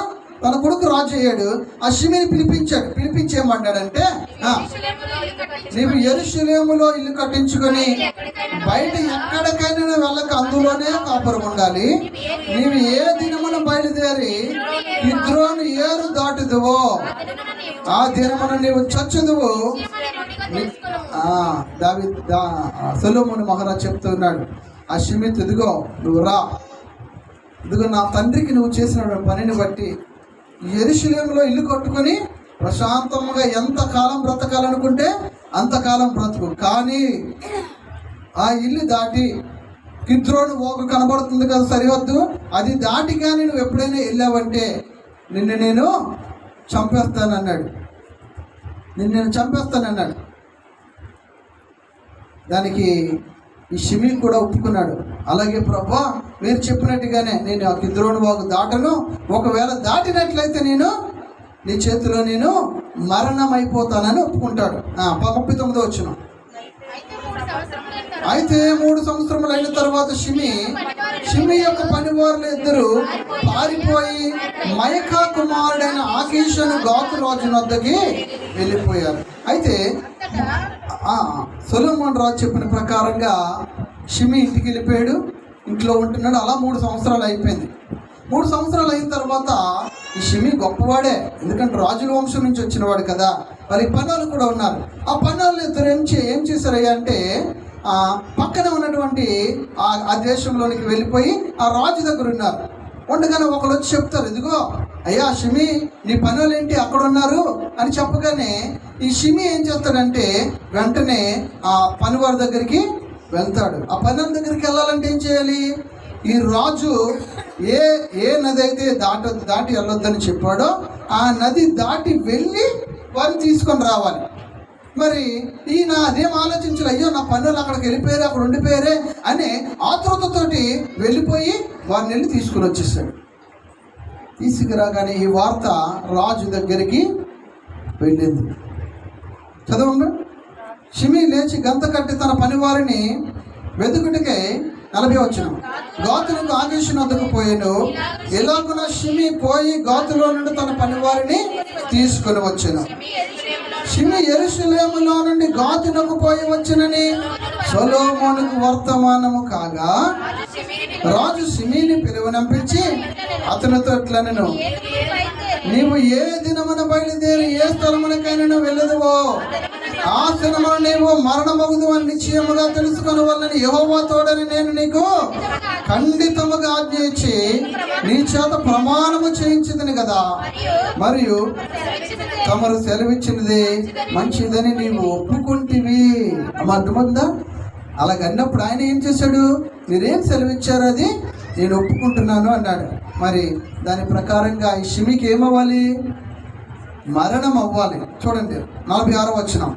తన కొడుకు రాజు అయ్యాడు. ఆ షిమిని పిలిపించేయమన్నాడంటే, నీవు యెరూషలేములో ఇల్లు కట్టించుకొని బయట ఎక్కడికైనా వెళ్ళక అందులోనే కాపురం ఉండాలి. నీవు ఏ దినమున బయలుదేరి కిద్రోను ఏరు దాటుదువో ఆ దినమున నీవు చచ్చుదువు. సొలొమోను మహారాజు చెప్తున్నాడు, ఆ షిమిత్, ఇదిగో నువ్వు రా, ఇదిగో నా తండ్రికి నువ్వు చేసిన పనిని బట్టి యెరూషలేములో ఇల్లు కట్టుకొని ప్రశాంతంగా ఎంతకాలం బ్రతకాలనుకుంటే అంతకాలం బ్రతుకు. కానీ ఆ ఇల్లు దాటి కిద్రోను ఓగు కనబడుతుంది కదా సరిహద్దు, అది దాటి కానీ నువ్వు ఎప్పుడైనా వెళ్ళావంటే నిన్ను నేను చంపేస్తానన్నాడు. దానికి ఈ షిమి కూడా ఒప్పుకున్నాడు. అలాగే ప్రభా, మీరు చెప్పినట్టుగానే నేను ఆ కిద్రోను వాగు దాటను. ఒకవేళ దాటినట్లయితే నేను నీ చేతిలో నేను మరణం అయిపోతానని ఒప్పుకుంటాడు. 39వ వచనం. అయితే 3 సంవత్సరములు అయిన తర్వాత షిమి యొక్క పనివారులు ఇద్దరు పారిపోయి మయకా కుమారుడైన ఆకీషును గాతు రాజు వద్దకి వెళ్ళిపోయారు. అయితే సొలొమోను రాజు చెప్పిన ప్రకారంగా షిమి ఇంటికి వెళ్ళిపోయాడు, ఇంట్లో ఉంటున్నాడు. అలా 3 సంవత్సరాలు అయిపోయింది. 3 సంవత్సరాలు అయిన తర్వాత ఈ షిమి గొప్పవాడే, ఎందుకంటే రాజుల వంశం నుంచి వచ్చినవాడు కదా. మరి పనులు కూడా ఉన్నారు. ఆ పనులు ఇద్దరు ఏం చేశారయ్యా అంటే పక్కన ఉన్నటువంటి ఆ దేశంలోనికి వెళ్ళిపోయి ఆ రాజు దగ్గర ఉన్నారు. ఉండగానే ఒకరు వచ్చి చెప్తారు, ఇదిగో అయ్యా షిమి, నీ పనులు ఏంటి అక్కడ ఉన్నారు అని చెప్పగానే ఈ షిమి ఏం చేస్తాడంటే వెంటనే ఆ పనివారి దగ్గరికి వెళ్తాడు. ఆ పనుల దగ్గరికి వెళ్ళాలంటే ఏం చేయాలి? ఈ రాజు ఏ నది అయితే దాటి వెళ్ళొద్దని చెప్పాడో ఆ నది దాటి వెళ్ళి వారిని తీసుకొని రావాలి. మరి ఈయన అదేం ఆలోచించాలి, అయ్యో నా పనులు అక్కడికి వెళ్ళిపోయారు, అక్కడ ఉండిపోయారే అనే ఆతృతతోటి వెళ్ళిపోయి వారిని వెళ్ళి తీసుకుని వచ్చేసాడు. తీసుకురాగానే ఈ వార్త రాజు దగ్గరికి వెళ్ళింది. చదవండి. షిమి లేచి గంత కట్టి తన పనివారిని వెతుకుటికై 40వ వచనం. గాతులకు ఆకీషుని వద్దకు పోయాను. ఎలాగున షిమి పోయి గాతులో నుండి తన పనివారిని తీసుకొని వచ్చాను. షిమి యెరూషలేములో నుండి గాతునకు పోయి వచ్చునని సొలొమోనుకు వర్తమానము కాగా రాజు షిమిని పిలువనంపించి అతనితో ఇట్లనెను, నీవు ఏ దినమున బయలుదేరి ఏ స్థలమునకైనా వెళ్ళదువో ఆ స్థలమున నీవు మరణమగుదు అని నిశ్చయముగా తెలుసుకొని వల్లని యెహోవా తోడని నేను నీకు ఖండితముగా ఆజ్ఞ ఇచ్చి నీ చేత ప్రమాణము చేయించింది కదా, మరియు తమరు సెలవిచ్చినది మంచిదని నీవు ఒప్పుకుంటివి. అమ్మ అర్థమందా? అలాగన్నప్పుడు ఆయన ఏం చేశాడు? మీరేం సెలవిచ్చారు అది నేను ఒప్పుకుంటున్నాను అన్నాడు. మరి దాని ప్రకారంగా ఈ షిమికి ఏమవ్వాలి? మరణం అవ్వాలి. చూడండి 46వ వచనం.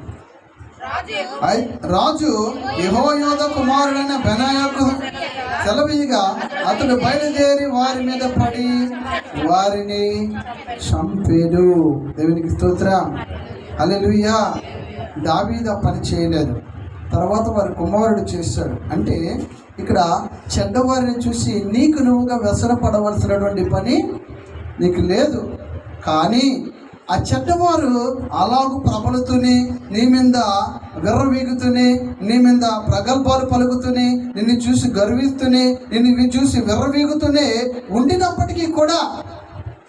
రాజు యెహోయాదా కుమారుడైన బెనాయాకు సెలవీయగా అతడు బయలుదేరి వారి మీద పడి వారిని చంపేడు. దేవునికి స్తోత్రం, హల్లెలూయా. దావీదు పని చేయలేదు, తర్వాత వారి కుమారుడు చేశాడు. అంటే ఇక్కడ చెడ్డవారిని చూసి నీకు నువ్వుగా వ్యసనపడవలసినటువంటి పని నీకు లేదు. కానీ ఆ చెడ్డవారు అలాగూ ప్రబలుతూనే నీ మీద విర్రవీగుతూనే, నీ మీద ప్రగల్భాలు పలుకుతూనే, నిన్ను చూసి గర్విస్తూనే, నిన్ను చూసి విర్రవీగుతూనే ఉండినప్పటికీ కూడా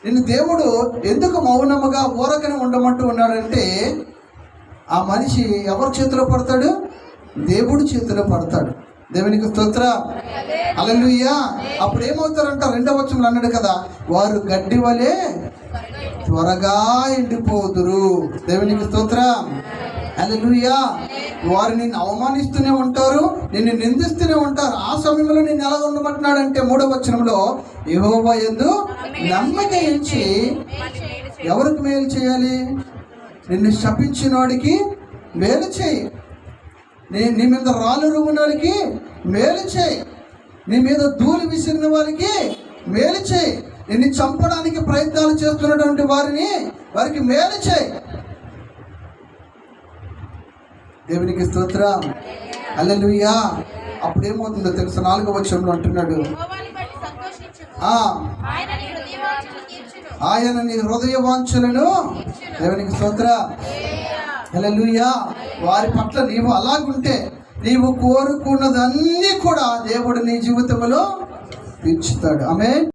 నిన్ను దేవుడు ఎందుకు మౌనముగా ఊరకనే ఉండమంటూ ఉన్నాడంటే, ఆ మనిషి ఎవరి చేతిలో పడతాడు? దేవుడి చేతిలో పడతాడు. దేవునికి స్తోత్రం, హల్లెలూయా. అప్పుడు ఏమవుతారంట? 2వ వచనంలో అన్నాడు కదా, వారు గడ్డి వలె త్వరగా ఎండిపోదురు. దేవునికి స్తోత్రం, హల్లెలూయా. వారు నిన్ను అవమానిస్తూనే ఉంటారు, నిన్ను నిందిస్తూనే ఉంటారు. ఆ సమయంలో నిన్ను ఎలా ఉండమంటున్నాడంటే 3వ వచనంలో, యెహోవా యందు నమ్మక ఉంచి ఎవరికి మేలు చేయాలి? నిన్ను శపించిన వాడికి మేలు చేయి, నీ మీద రాళ్ళు రువ్విన వాడికి మేలు చేయి, నీ మీద ధూళి విసిరిన వారికి మేలు చేయి, నిన్ను చంపడానికి ప్రయత్నాలు చేస్తున్నటువంటి వారికి మేలు చేయి. దేవునికి స్తోత్రం, హల్లెలూయా. అప్పుడు ఏమవుతుందో తెలుసు? 4వ వచనంలో అంటున్నాడు, ఆయన నీ హృదయ వాంఛలను, దేవునికి స్తోత్రం, హల్లెలూయా. వారి పట్ల నీవు అలాగుంటే నీవు కోరుకున్నదన్నీ కూడా దేవుడు నీ జీవితంలో ఇచ్చుతాడు. ఆమేన్.